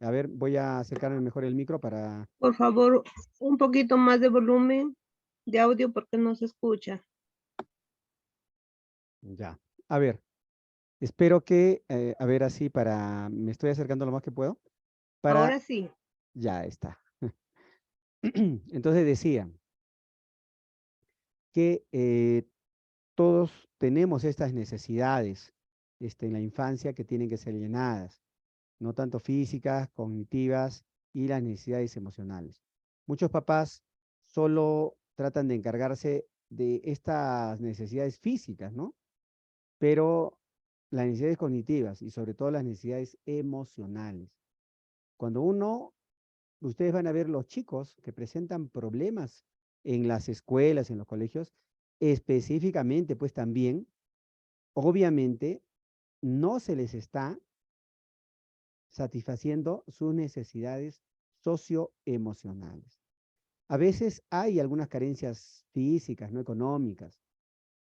A ver, voy a acercarme mejor el micro para... Por favor, un poquito más de volumen de audio porque no se escucha. Ya. A ver, espero que, a ver, así para... Me estoy acercando lo más que puedo. Para... Ahora sí. Ya está. Entonces decía que todos tenemos estas necesidades en la infancia que tienen que ser llenadas, no tanto físicas, cognitivas, y las necesidades emocionales. Muchos papás solo tratan de encargarse de estas necesidades físicas, ¿no? Pero las necesidades cognitivas y sobre todo las necesidades emocionales. Cuando ustedes van a ver los chicos que presentan problemas en las escuelas, en los colegios, específicamente, pues también, obviamente, no se les está satisfaciendo sus necesidades socioemocionales. A veces hay algunas carencias físicas, no económicas,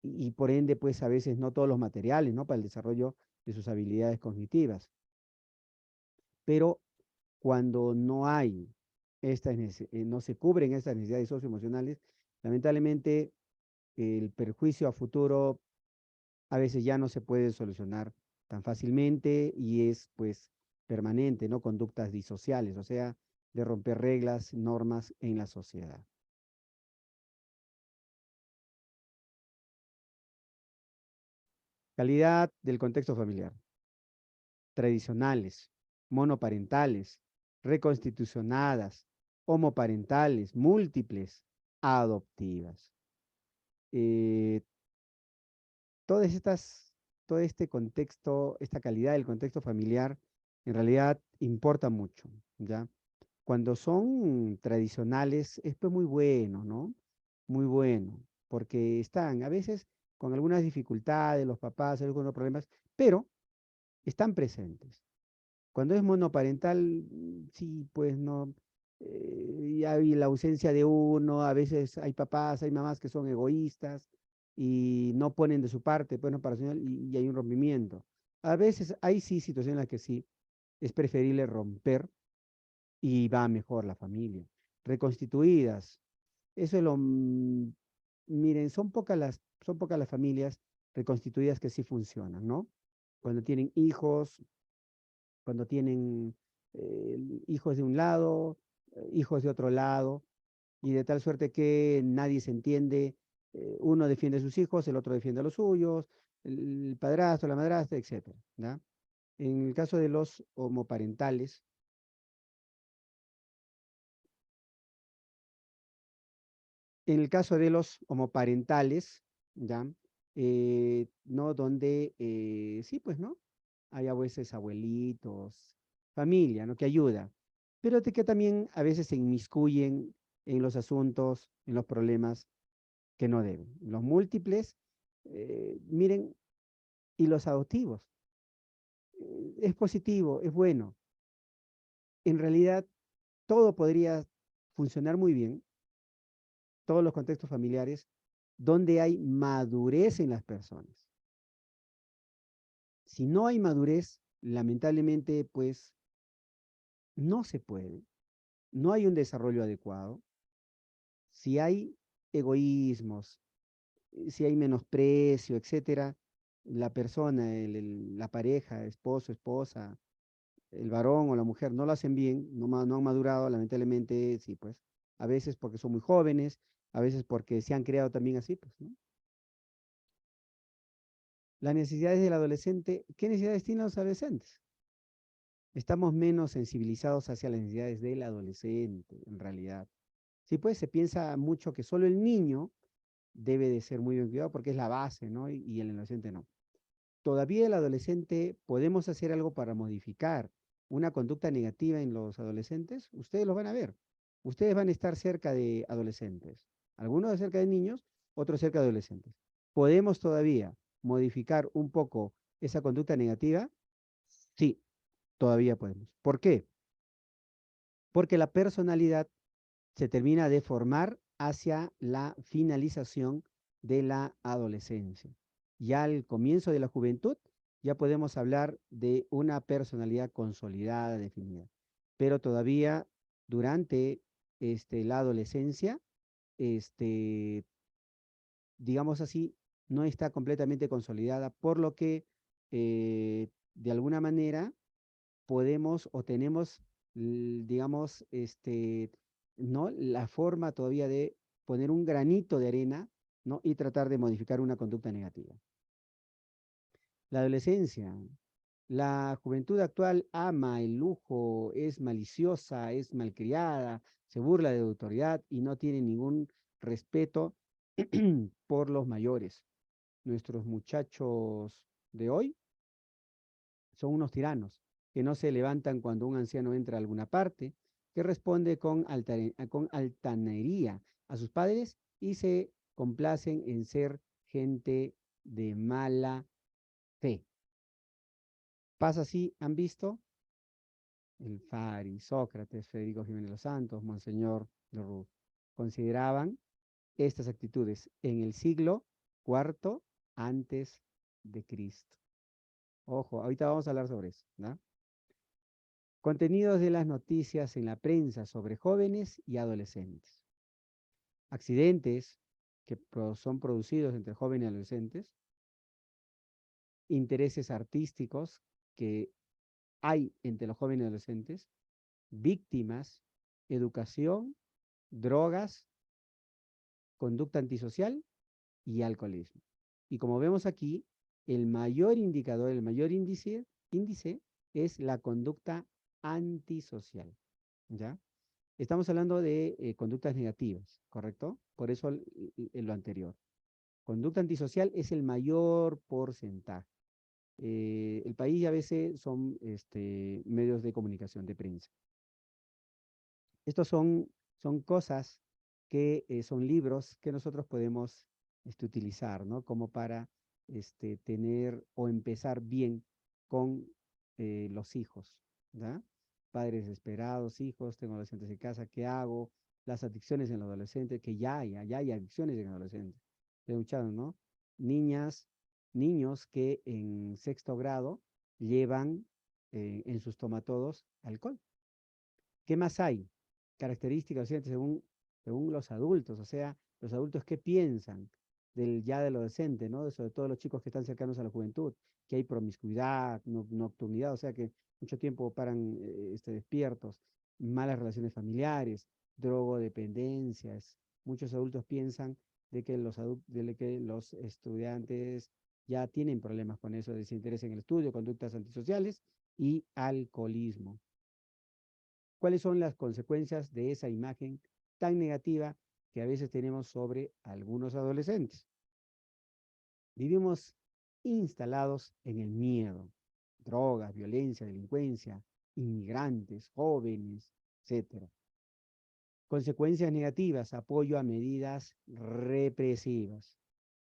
y por ende, pues a veces no todos los materiales, ¿no? Para el desarrollo de sus habilidades cognitivas. Pero cuando no hay no se cubren estas necesidades socioemocionales, lamentablemente el perjuicio a futuro a veces ya no se puede solucionar tan fácilmente y es pues permanente, ¿no? Conductas disociales, o sea, de romper reglas, normas en la sociedad. Calidad del contexto familiar. Tradicionales, monoparentales, reconstitucionadas, homoparentales, múltiples, adoptivas. Eh, todas estas, todo este contexto, esta calidad del contexto familiar, en realidad importa mucho, ¿ya? Cuando son tradicionales, esto es muy bueno, ¿no? Muy bueno, porque están a veces con algunas dificultades, los papás, algunos problemas, pero están presentes. Cuando es monoparental, sí, pues no, y hay la ausencia de uno, a veces hay papás, hay mamás que son egoístas y no ponen de su parte, pues no para y hay un rompimiento. A veces hay sí situaciones en las que sí es preferible romper y va mejor la familia. Reconstituidas, eso es miren, son pocas las familias reconstituidas que sí funcionan, ¿no? Cuando tienen hijos, cuando tienen hijos de un lado, hijos de otro lado, y de tal suerte que nadie se entiende, uno defiende a sus hijos, el otro defiende a los suyos, el padrastro, la madrastra, etcétera, ¿ya? En el caso de los homoparentales, en el caso de los homoparentales, ¿ya? ¿No? Donde, sí, pues, ¿no? Hay a veces abuelitos, familia, ¿no? Que ayuda, pero que también a veces se inmiscuyen en los asuntos, en los problemas que no deben. Los múltiples, miren, y los adoptivos. Es positivo, es bueno. En realidad, todo podría funcionar muy bien, todos los contextos familiares, donde hay madurez en las personas. Si no hay madurez, lamentablemente, pues, no se puede. No hay un desarrollo adecuado. Si hay egoísmos, si hay menosprecio, etcétera, la persona, la pareja, esposo, esposa, el varón o la mujer no lo hacen bien, no han madurado, lamentablemente, sí, pues, a veces porque son muy jóvenes, a veces porque se han creado también así, pues, ¿no? Las necesidades del adolescente, ¿qué necesidades tienen los adolescentes? Estamos menos sensibilizados hacia las necesidades del adolescente, en realidad. Sí, pues se piensa mucho que solo el niño debe de ser muy bien cuidado porque es la base, ¿no? Y el adolescente no. Todavía el adolescente, ¿podemos hacer algo para modificar una conducta negativa en los adolescentes? Ustedes los van a ver. Ustedes van a estar cerca de adolescentes. Algunos cerca de niños, otros cerca de adolescentes. ¿Podemos todavía modificar un poco esa conducta negativa? Sí, todavía podemos. ¿Por qué? Porque la personalidad se termina de formar hacia la finalización de la adolescencia. Ya al comienzo de la juventud, ya podemos hablar de una personalidad consolidada, definida. Pero todavía durante la adolescencia, digamos así, no está completamente consolidada, por lo que de alguna manera podemos o tenemos, digamos, ¿no? La forma todavía de poner un granito de arena, ¿no? Y tratar de modificar una conducta negativa. La adolescencia, La juventud actual ama el lujo, es maliciosa, es malcriada, se burla de la autoridad y no tiene ningún respeto por los mayores. Nuestros muchachos de hoy son unos tiranos que no se levantan cuando un anciano entra a alguna parte, que responde con altanería a sus padres y se complacen en ser gente de mala fe. Pasa así, ¿han visto? El Fari, Sócrates, Federico Jiménez Los Santos, Monseñor Leroux, consideraban estas actitudes en el siglo IV antes de Cristo. Ojo, ahorita vamos a hablar sobre eso, ¿no? Contenidos de las noticias en la prensa sobre jóvenes y adolescentes. Accidentes que son producidos entre jóvenes y adolescentes. Intereses artísticos que hay entre los jóvenes y adolescentes. Víctimas, educación, drogas, conducta antisocial y alcoholismo. Y como vemos aquí, el mayor indicador, el mayor índice es la conducta antisocial, ¿ya? Estamos hablando de conductas negativas, ¿correcto? Por eso lo anterior. Conducta antisocial es el mayor porcentaje. El país a veces son medios de comunicación, de prensa. Estos son cosas que son libros que nosotros podemos utilizar, ¿no? Como para tener o empezar bien con los hijos, ¿ya? Padres desesperados, hijos, tengo adolescentes en casa, ¿qué hago? Las adicciones en los adolescentes, que ya hay adicciones en adolescentes. Escucharon, ¿no? Niños que en 6º grado llevan en sus tomatodos alcohol. ¿Qué más hay? Características según los adultos, o sea, los adultos qué piensan del adolescente, ¿no? Sobre todo los chicos que están cercanos a la juventud, que hay promiscuidad, nocturnidad, o sea que mucho tiempo paran despiertos, malas relaciones familiares, drogodependencias. Muchos adultos piensan de que los estudiantes ya tienen problemas con eso, desinterés en el estudio, conductas antisociales y alcoholismo. ¿Cuáles son las consecuencias de esa imagen tan negativa que a veces tenemos sobre algunos adolescentes? Vivimos instalados en el miedo, drogas, violencia, delincuencia, inmigrantes, jóvenes, etc. Consecuencias negativas, apoyo a medidas represivas,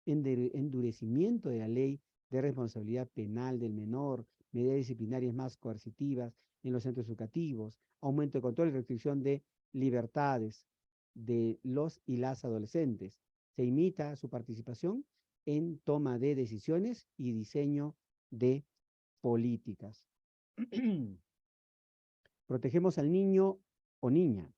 endurecimiento de la ley de responsabilidad penal del menor, medidas disciplinarias más coercitivas en los centros educativos, aumento de control y restricción de libertades de los y las adolescentes. Se imita su participación en toma de decisiones y diseño de políticas. Protegemos al niño o niña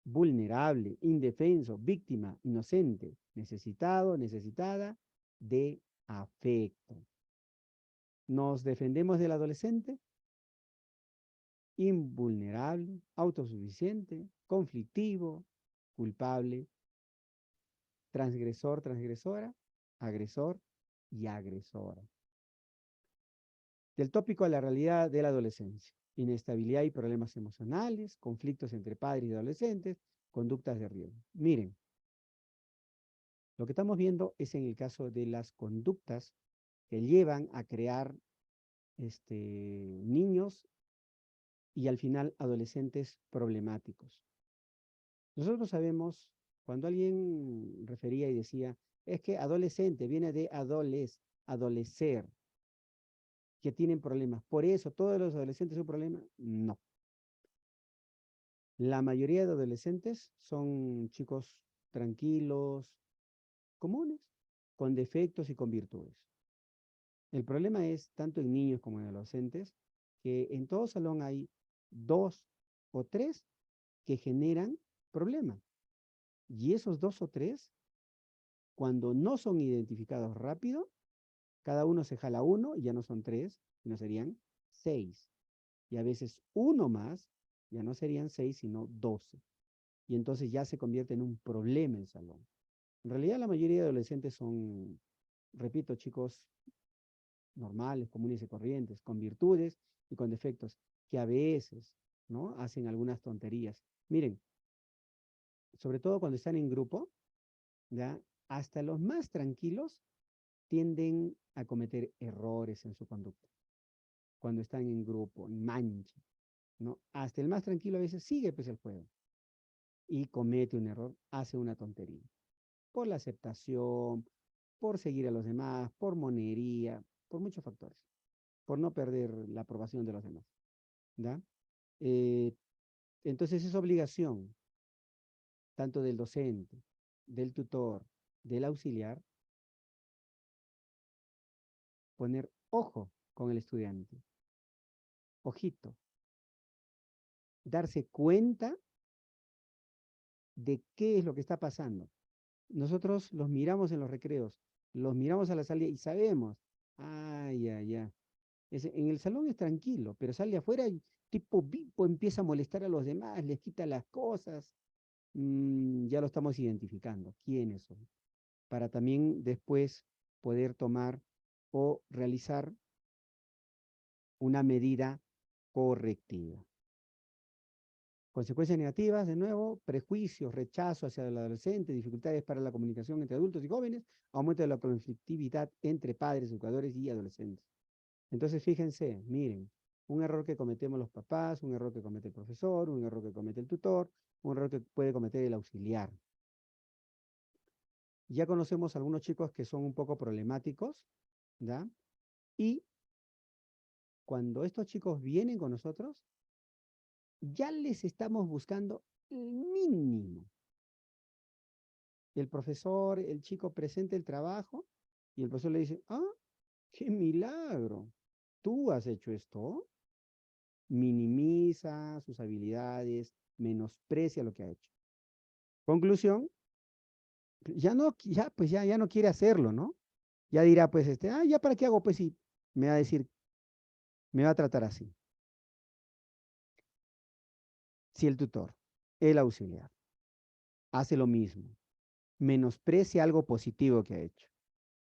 vulnerable, indefenso, víctima, inocente, necesitado, necesitada de afecto. Nos defendemos del adolescente invulnerable, autosuficiente, conflictivo, culpable, transgresor, transgresora, agresor y agresora. Del tópico a la realidad de la adolescencia. Inestabilidad y problemas emocionales, conflictos entre padres y adolescentes, conductas de riesgo. Miren, lo que estamos viendo es en el caso de las conductas que llevan a crear niños y al final adolescentes problemáticos. Nosotros sabemos, cuando alguien refería y decía, es que adolescente viene de adolecer, que tienen problemas. Por eso, ¿todos los adolescentes son problemas? No. La mayoría de adolescentes son chicos tranquilos, comunes, con defectos y con virtudes. El problema es, tanto en niños como en adolescentes, que en todo salón hay 2 o 3 que generan problemas. Y esos 2 o 3, cuando no son identificados rápido, cada uno se jala uno y ya no son 3, sino serían 6. Y a veces uno más, ya no serían 6, sino 12. Y entonces ya se convierte en un problema el salón. En realidad la mayoría de adolescentes son, repito chicos, normales, comunes y corrientes, con virtudes y con defectos, que a veces, ¿no?, hacen algunas tonterías. Miren, sobre todo cuando están en grupo, ¿ya?, hasta los más tranquilos tienden a cometer errores en su conducta. Cuando están en grupo, mancha, ¿no? Hasta el más tranquilo a veces sigue pues el juego y comete un error, hace una tontería. Por la aceptación, por seguir a los demás, por monería, por muchos factores, por no perder la aprobación de los demás, ¿ya? Entonces es obligación, tanto del docente, del tutor, del auxiliar, poner ojo con el estudiante, ojito, darse cuenta de qué es lo que está pasando. Nosotros los miramos en los recreos, los miramos a la salida y sabemos, ya. En el salón es tranquilo, pero sale afuera y tipo vipo empieza a molestar a los demás, les quita las cosas. Ya lo estamos identificando, quiénes son, para también después poder tomar o realizar una medida correctiva. Consecuencias negativas, de nuevo, prejuicios, rechazo hacia el adolescente, dificultades para la comunicación entre adultos y jóvenes, aumento de la conflictividad entre padres, educadores y adolescentes. Entonces, fíjense, miren, un error que cometemos los papás, un error que comete el profesor, un error que comete el tutor, un error que puede cometer el auxiliar. Ya conocemos algunos chicos que son un poco problemáticos, ¿ya? Y cuando estos chicos vienen con nosotros, ya les estamos buscando el mínimo. El profesor, el chico presenta el trabajo y el profesor le dice, ¡ah, qué milagro! ¿Tú has hecho esto? Minimiza sus habilidades, menosprecia lo que ha hecho. Conclusión, ya no quiere hacerlo, ¿no? Ya dirá, pues, ¿ya para qué hago? Pues sí, me va a decir, me va a tratar así. Si el tutor, el auxiliar, hace lo mismo, menosprecia algo positivo que ha hecho.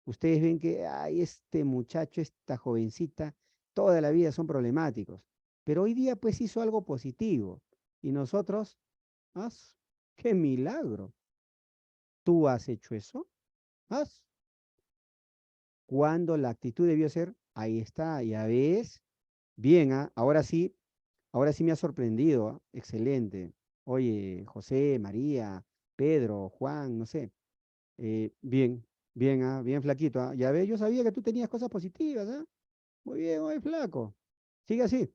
Ustedes ven que, este muchacho, esta jovencita, toda la vida son problemáticos, pero hoy día pues hizo algo positivo. Y nosotros, ¡haz! ¡Qué milagro! ¿Tú has hecho eso? ¿Haz? Cuando la actitud debió ser, ahí está, ya ves, bien, ahora sí me ha sorprendido, excelente. Oye, José, María, Pedro, Juan, no sé, bien, bien flaquito, ya ves, yo sabía que tú tenías cosas positivas, ¿ah? Muy bien, oye, flaco, sigue así.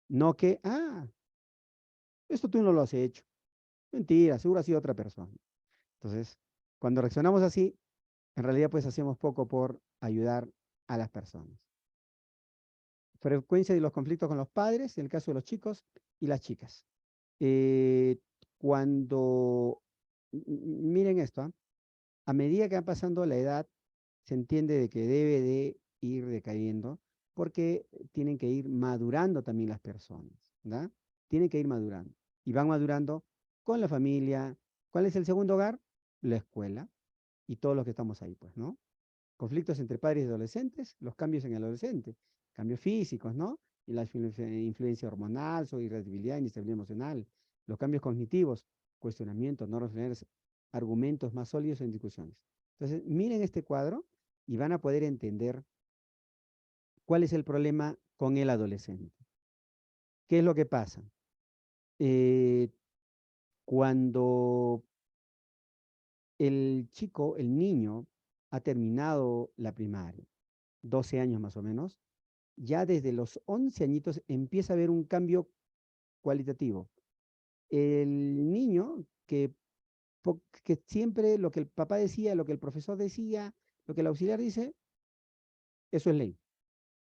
No que, esto tú no lo has hecho. Mentira, seguro ha sido otra persona. Entonces, cuando reaccionamos así, en realidad pues hacemos poco por ayudar a las personas. Frecuencia de los conflictos con los padres, en el caso de los chicos y las chicas. Miren esto, a medida que va pasando la edad, se entiende de que debe de ir decayendo, porque tienen que ir madurando también las personas, ¿verdad? Tienen que ir madurando. Y van madurando con la familia. ¿Cuál es el segundo hogar? La escuela. Y todos los que estamos ahí, pues, ¿no? Conflictos entre padres y adolescentes, los cambios en el adolescente, cambios físicos, ¿no? Y la influencia hormonal, su irritabilidad, inestabilidad emocional, los cambios cognitivos, cuestionamientos, no reflexiones, argumentos más sólidos en discusiones. Entonces, miren este cuadro y van a poder entender cuál es el problema con el adolescente. ¿Qué es lo que pasa? Cuando el chico, el niño, ha terminado la primaria, 12 años más o menos, ya desde los 11 añitos empieza a haber un cambio cualitativo. El niño que siempre lo que el papá decía, lo que el profesor decía, lo que el auxiliar dice, eso es ley.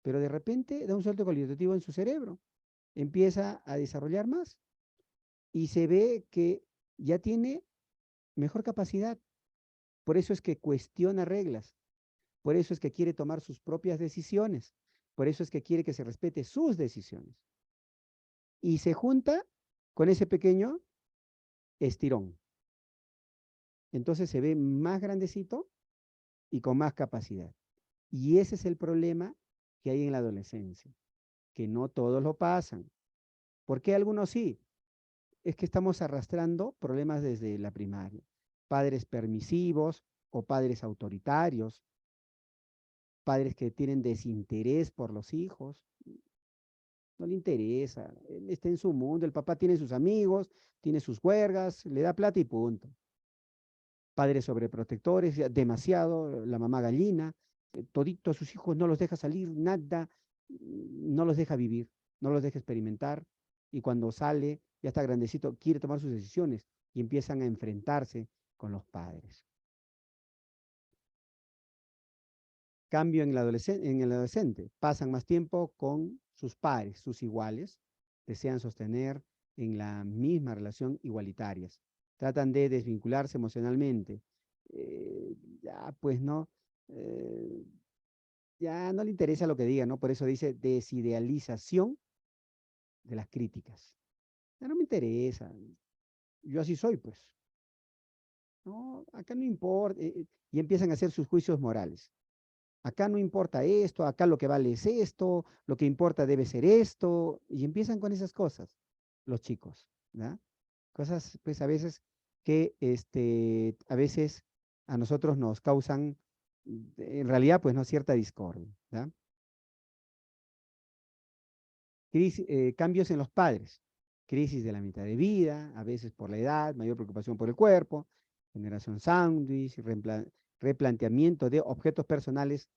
Pero de repente da un salto cualitativo en su cerebro, empieza a desarrollar más y se ve que ya tiene mejor capacidad. Por eso es que cuestiona reglas, por eso es que quiere tomar sus propias decisiones, por eso es que quiere que se respete sus decisiones. Y se junta con ese pequeño estirón. Entonces se ve más grandecito y con más capacidad. Y ese es el problema que hay en la adolescencia, que no todos lo pasan. ¿Por qué algunos sí? Es que estamos arrastrando problemas desde la primaria. Padres permisivos o padres autoritarios, padres que tienen desinterés por los hijos. No le interesa, él está en su mundo, el papá tiene sus amigos, tiene sus juergas, le da plata y punto. Padres sobreprotectores, ya demasiado, la mamá gallina, todito a sus hijos no los deja salir, nada, no los deja vivir, no los deja experimentar, y cuando sale, ya está grandecito, quiere tomar sus decisiones y empiezan a enfrentarse con los padres. Cambio en el adolescente, pasan más tiempo con sus pares, sus iguales, desean sostener en la misma relación igualitarias, tratan de desvincularse emocionalmente. Ya pues no, eh, ya no le interesa lo que diga, ¿no? Por eso dice desidealización de las críticas. Ya no me interesa, yo así soy, pues. No, acá no importa, y empiezan a hacer sus juicios morales. Acá no importa esto, acá lo que vale es esto, lo que importa debe ser esto, y empiezan con esas cosas, los chicos, ¿ya? Cosas, pues a veces que, a veces a nosotros nos causan, en realidad, pues no cierta discordia, ¿ya? Cambios en los padres, crisis de la mitad de vida, a veces por la edad, mayor preocupación por el cuerpo, generación sándwich, replanteamiento de objetos personales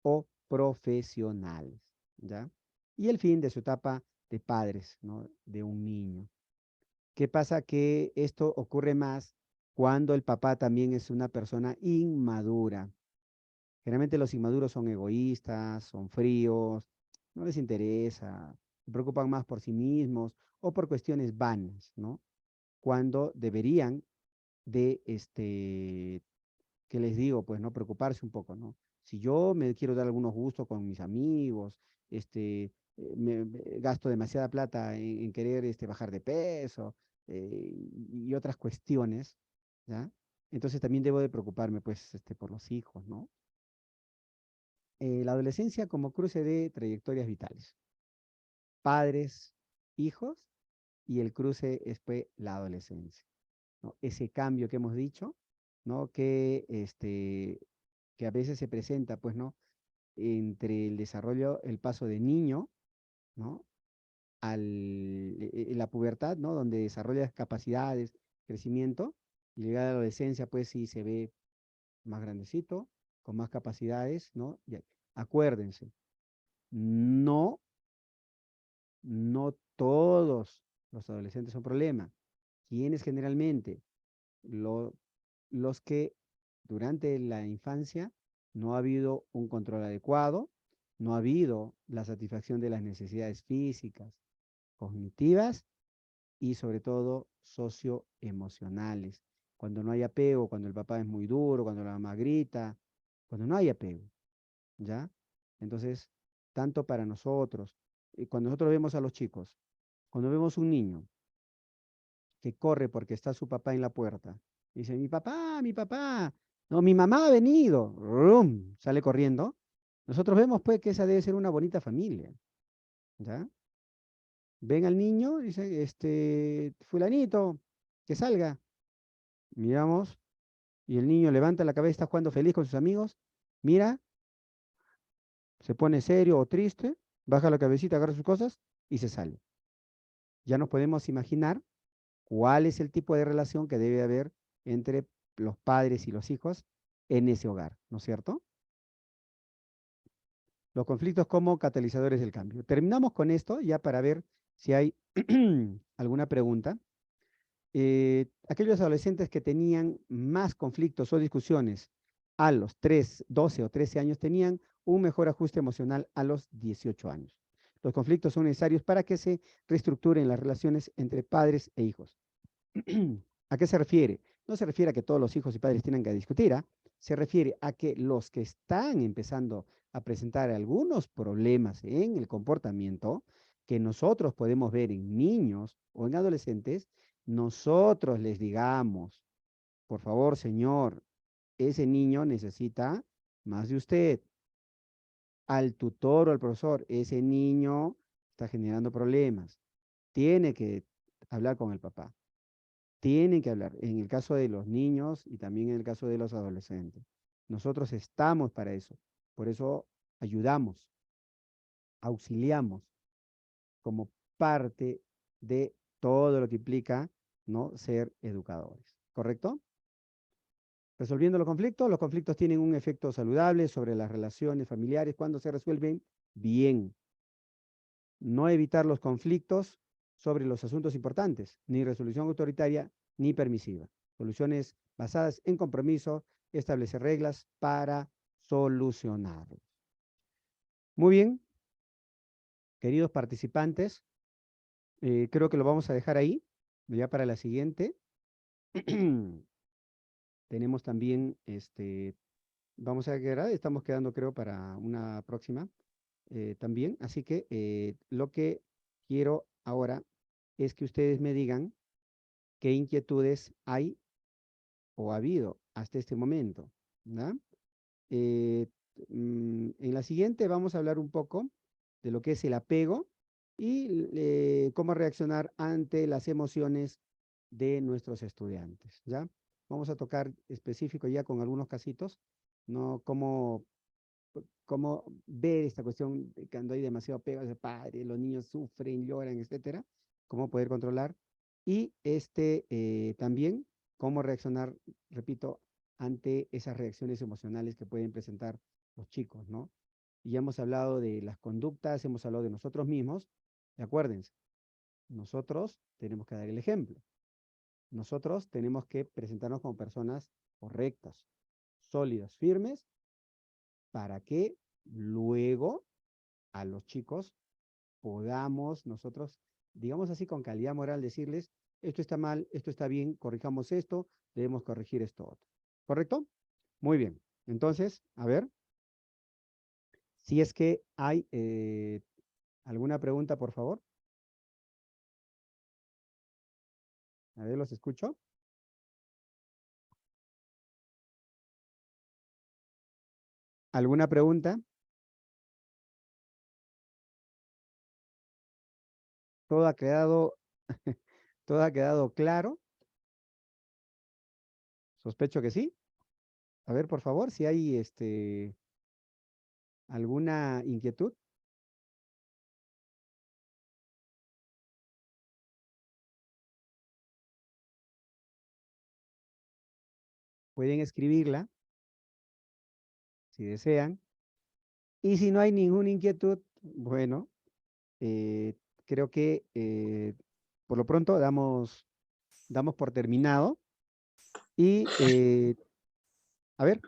o profesionales, ¿ya? Y el fin de su etapa de padres, ¿no? De un niño. ¿Qué pasa? Que esto ocurre más cuando el papá también es una persona inmadura. Generalmente los inmaduros son egoístas, son fríos, no les interesa, se preocupan más por sí mismos o por cuestiones vanas, ¿no? Cuando deberían de, ¿qué les digo? Pues no preocuparse un poco, ¿no? Si yo me quiero dar algunos gustos con mis amigos, gasto demasiada plata en querer bajar de peso y otras cuestiones, ¿ya? Entonces también debo de preocuparme, pues, por los hijos, ¿no? La adolescencia como cruce de trayectorias vitales. Padres, hijos, y el cruce es pues, la adolescencia, ¿no? Ese cambio que hemos dicho, ¿no? Que a veces se presenta, pues, ¿no? Entre el desarrollo, el paso de niño, ¿no? La pubertad, ¿no? Donde desarrolla capacidades, crecimiento, y llega a la adolescencia, pues sí se ve más grandecito, con más capacidades, ¿no? Acuérdense, no, no todos los adolescentes son problema. ¿Quiénes generalmente? Lo- los que durante la infancia no ha habido un control adecuado, no ha habido la satisfacción de las necesidades físicas, cognitivas y sobre todo socioemocionales. Cuando no hay apego, cuando el papá es muy duro, cuando la mamá grita, cuando no hay apego, ¿ya? Entonces, tanto para nosotros, cuando nosotros vemos a los chicos, cuando vemos un niño que corre porque está su papá en la puerta, dice, mi papá, no, mi mamá ha venido, ¡rum! Sale corriendo. Nosotros vemos pues que esa debe ser una bonita familia, ¿ya? Ven al niño, dice, fulanito, que salga. Miramos, y el niño levanta la cabeza, está jugando feliz con sus amigos, mira, se pone serio o triste, baja la cabecita, agarra sus cosas y se sale. Ya nos podemos imaginar cuál es el tipo de relación que debe haber entre los padres y los hijos en ese hogar, ¿no es cierto? Los conflictos como catalizadores del cambio. Terminamos con esto ya para ver si hay alguna pregunta. Aquellos adolescentes que tenían más conflictos o discusiones a los 12 o 13 años tenían un mejor ajuste emocional a los 18 años. Los conflictos son necesarios para que se reestructuren las relaciones entre padres e hijos. ¿A qué se refiere? No se refiere a que todos los hijos y padres tengan que discutir, ¿ah? Se refiere a que los que están empezando a presentar algunos problemas en el comportamiento que nosotros podemos ver en niños o en adolescentes, nosotros les digamos, por favor, señor, ese niño necesita más de usted. al tutor o al profesor, ese niño está generando problemas, tiene que hablar con el papá, tienen que hablar, en el caso de los niños y también en el caso de los adolescentes. Nosotros estamos para eso, por eso ayudamos, auxiliamos como parte de todo lo que implica, ¿no?, ser educadores, ¿correcto? Resolviendo los conflictos tienen un efecto saludable sobre las relaciones familiares cuando se resuelven bien. No evitar los conflictos sobre los asuntos importantes, ni resolución autoritaria ni permisiva. Soluciones basadas en compromiso, establecer reglas para solucionarlos. Muy bien, queridos participantes, creo que lo vamos a dejar ahí, ya para la siguiente. Tenemos también, vamos a quedar, estamos quedando creo para una próxima también, así que lo que quiero ahora es que ustedes me digan qué inquietudes hay o ha habido hasta este momento, ¿no? En la siguiente vamos a hablar un poco de lo que es el apego y cómo reaccionar ante las emociones de nuestros estudiantes, ¿ya? Vamos a tocar específico ya con algunos casitos, ¿no? Cómo ver esta cuestión de cuando hay demasiado apego de padre, los niños sufren, lloran, etcétera, cómo poder controlar y también cómo reaccionar, repito, ante esas reacciones emocionales que pueden presentar los chicos, ¿no? Y ya hemos hablado de las conductas, hemos hablado de nosotros mismos, y acuérdense, nosotros tenemos que dar el ejemplo. Nosotros tenemos que presentarnos como personas correctas, sólidas, firmes, para que luego a los chicos podamos nosotros, digamos así, con calidad moral, decirles, esto está mal, esto está bien, corrijamos esto, debemos corregir esto otro. ¿Correcto? Muy bien. Entonces, a ver, si es que hay alguna pregunta, por favor. A ver, los escucho. ¿Alguna pregunta? ¿Todo ha quedado, todo ha quedado claro? Sospecho que sí. A ver, por favor, si hay alguna inquietud. Pueden escribirla si desean. Y si no hay ninguna inquietud, bueno, creo que por lo pronto damos por terminado. Y, a ver,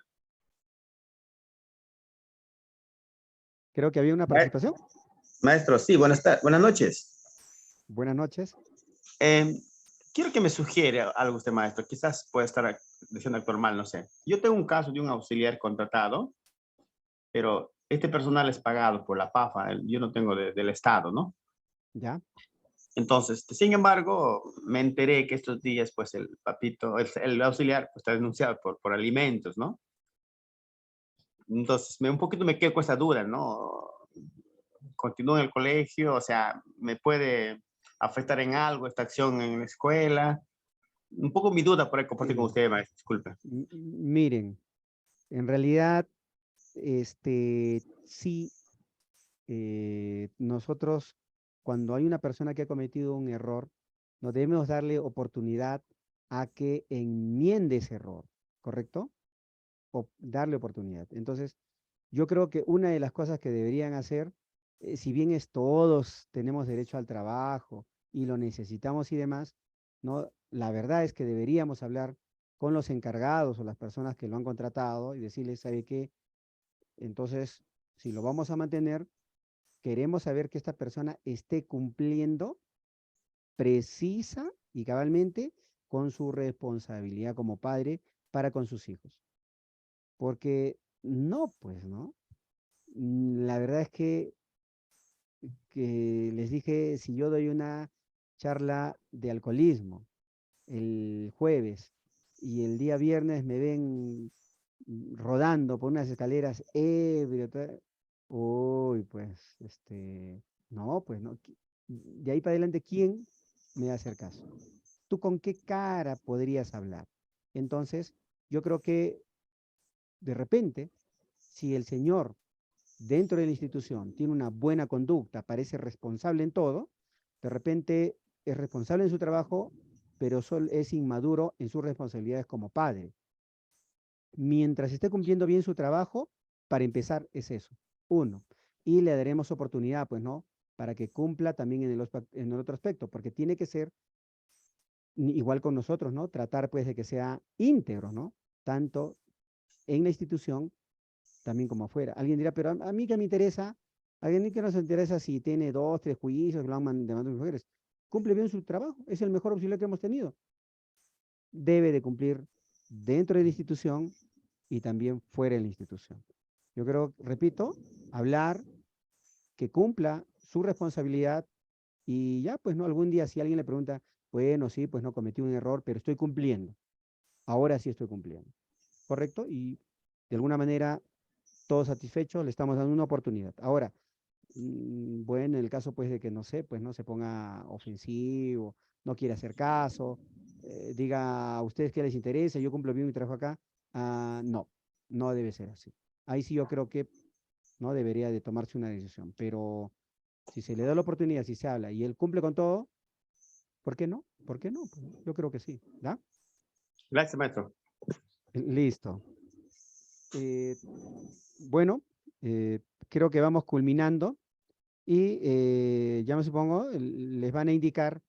creo que había una participación. Maestro, sí, buenas noches. Buenas noches. Quiero que me sugiera algo usted, maestro. Quizás pueda estar diciendo actuar mal, no sé. Yo tengo un caso de un auxiliar contratado, pero este personal es pagado por la PAFA. Yo no tengo del Estado, ¿no? Ya. Entonces, sin embargo, me enteré que estos días, pues, el papito, el auxiliar, pues, está denunciado por alimentos, ¿no? Entonces, un poquito me quedo con esa duda, ¿no? Continúo en el colegio, o sea, me puede afectar en algo esta acción en la escuela. Un poco mi duda por ahí compartir con usted, maestro, disculpe. Miren, en realidad, sí, nosotros, cuando hay una persona que ha cometido un error, no debemos darle oportunidad a que enmiende ese error, ¿correcto? O darle oportunidad. Entonces, yo creo que una de las cosas que deberían hacer, si bien es todos tenemos derecho al trabajo y lo necesitamos y demás, ¿no? La verdad es que deberíamos hablar con los encargados o las personas que lo han contratado y decirles, ¿sabe qué? Entonces, si lo vamos a mantener, queremos saber que esta persona esté cumpliendo precisa y cabalmente con su responsabilidad como padre para con sus hijos. Porque no, pues, ¿no? La verdad es que les dije, si yo doy una charla de alcoholismo el jueves y el día viernes me ven rodando por unas escaleras ebrio, Uy, pues, no, pues no. De ahí para adelante, ¿quién me va a hacer caso? ¿Tú con qué cara podrías hablar? Entonces, yo creo que de repente, si el señor dentro de la institución tiene una buena conducta, parece responsable en todo, de repente es responsable en su trabajo, pero es inmaduro en sus responsabilidades como padre. Mientras esté cumpliendo bien su trabajo, para empezar es eso, uno. Y le daremos oportunidad, pues, ¿no? Para que cumpla también en el otro aspecto, porque tiene que ser igual con nosotros, ¿no? Tratar, pues, de que sea íntegro, ¿no? Tanto en la institución también como afuera. Alguien dirá, pero a mí que me interesa, a alguien que nos interesa si tiene 2, 3 juicios que lo han demandado mujeres. Cumple bien su trabajo, es el mejor auxiliar que hemos tenido. Debe de cumplir dentro de la institución y también fuera de la institución. Yo creo, repito, hablar, que cumpla su responsabilidad y ya, pues no, algún día si alguien le pregunta, bueno, sí, pues no cometí un error, pero estoy cumpliendo. Ahora sí estoy cumpliendo. ¿Correcto? Y de alguna manera, todos satisfechos, le estamos dando una oportunidad. Ahora, bueno, en el caso pues de que no sé, pues no se ponga ofensivo, no quiere hacer caso, diga a ustedes qué les interesa, yo cumplo bien mi trabajo acá, no, no debe ser así. Ahí sí yo creo que no debería de tomarse una decisión, pero si se le da la oportunidad, si se habla y él cumple con todo, ¿por qué no? ¿Por qué no? Pues, yo creo que sí, ¿da? Gracias, maestro. Listo. Bueno, creo que vamos culminando. Y ya me supongo, les van a indicar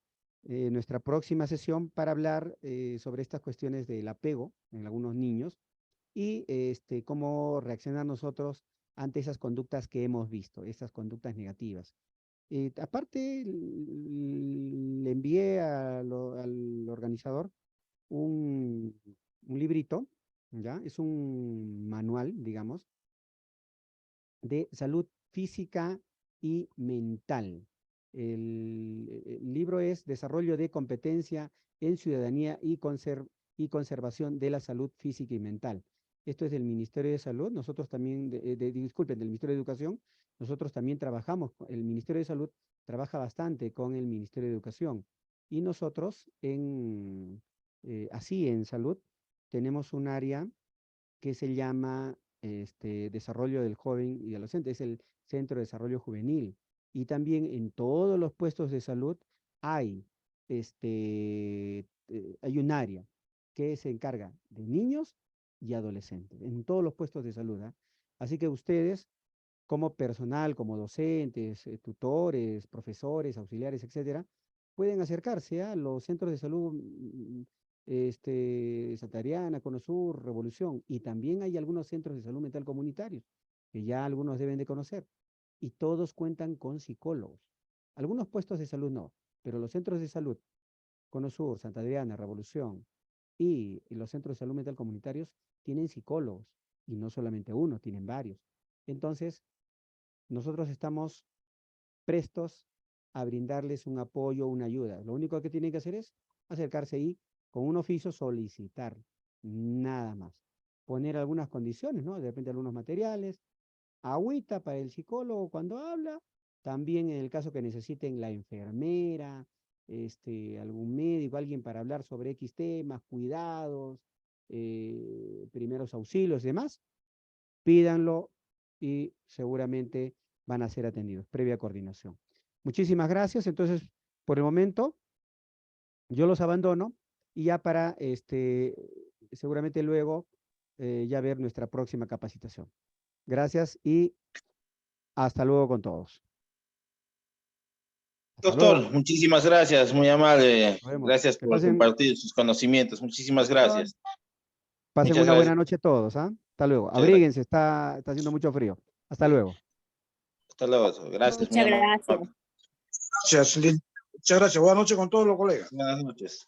nuestra próxima sesión para hablar sobre estas cuestiones del apego en algunos niños y cómo reaccionar nosotros ante esas conductas que hemos visto, esas conductas negativas. Aparte, le envié al organizador un, un librito, ¿ya? Es un manual, digamos, de salud física y mental. El libro es Desarrollo de competencia en ciudadanía y conservación de la salud física y mental. Esto es del Ministerio de Salud, nosotros también, disculpen, del Ministerio de Educación, nosotros también trabajamos, el Ministerio de Salud trabaja bastante con el Ministerio de Educación y nosotros así en salud tenemos un área que se llama Desarrollo del Joven y Adolescente, es el Centro de Desarrollo Juvenil. Y también en todos los puestos de salud hay, hay un área que se encarga de niños y adolescentes, en todos los puestos de salud. ¿Ah? Así que ustedes, como personal, como docentes, tutores, profesores, auxiliares, etcétera, pueden acercarse a los centros de salud Santa Ariana, Cono Sur, Revolución, y también hay algunos centros de salud mental comunitarios, que ya algunos deben de conocer, y todos cuentan con psicólogos. Algunos puestos de salud no, pero los centros de salud, Cono Sur, Santa Adriana, Revolución, y los centros de salud mental comunitarios tienen psicólogos, y no solamente uno, tienen varios. Entonces, nosotros estamos prestos a brindarles un apoyo, una ayuda. Lo único que tienen que hacer es acercarse ahí con un oficio, solicitar, nada más. Poner algunas condiciones, ¿no? De repente algunos materiales, agüita para el psicólogo cuando habla, también en el caso que necesiten la enfermera, algún médico, alguien para hablar sobre X temas, cuidados, primeros auxilios y demás, pídanlo y seguramente van a ser atendidos, previa coordinación. Muchísimas gracias. Entonces, por el momento, yo los abandono y ya para, seguramente luego, ya ver nuestra próxima capacitación. Gracias y hasta luego con todos. Hasta Doctor, luego. muchísimas gracias, muy amable. Nos vemos. Gracias Que por compartir sus conocimientos. Muchísimas gracias. pasen Muchas una buena gracias. noche todos. ¿Ah? Hasta luego. Muchas gracias. Abríguense, está haciendo mucho frío. Hasta luego. Hasta luego. Gracias, muy Muchas amable. gracias. Muchas gracias. Buenas noches con todos los colegas. Buenas noches.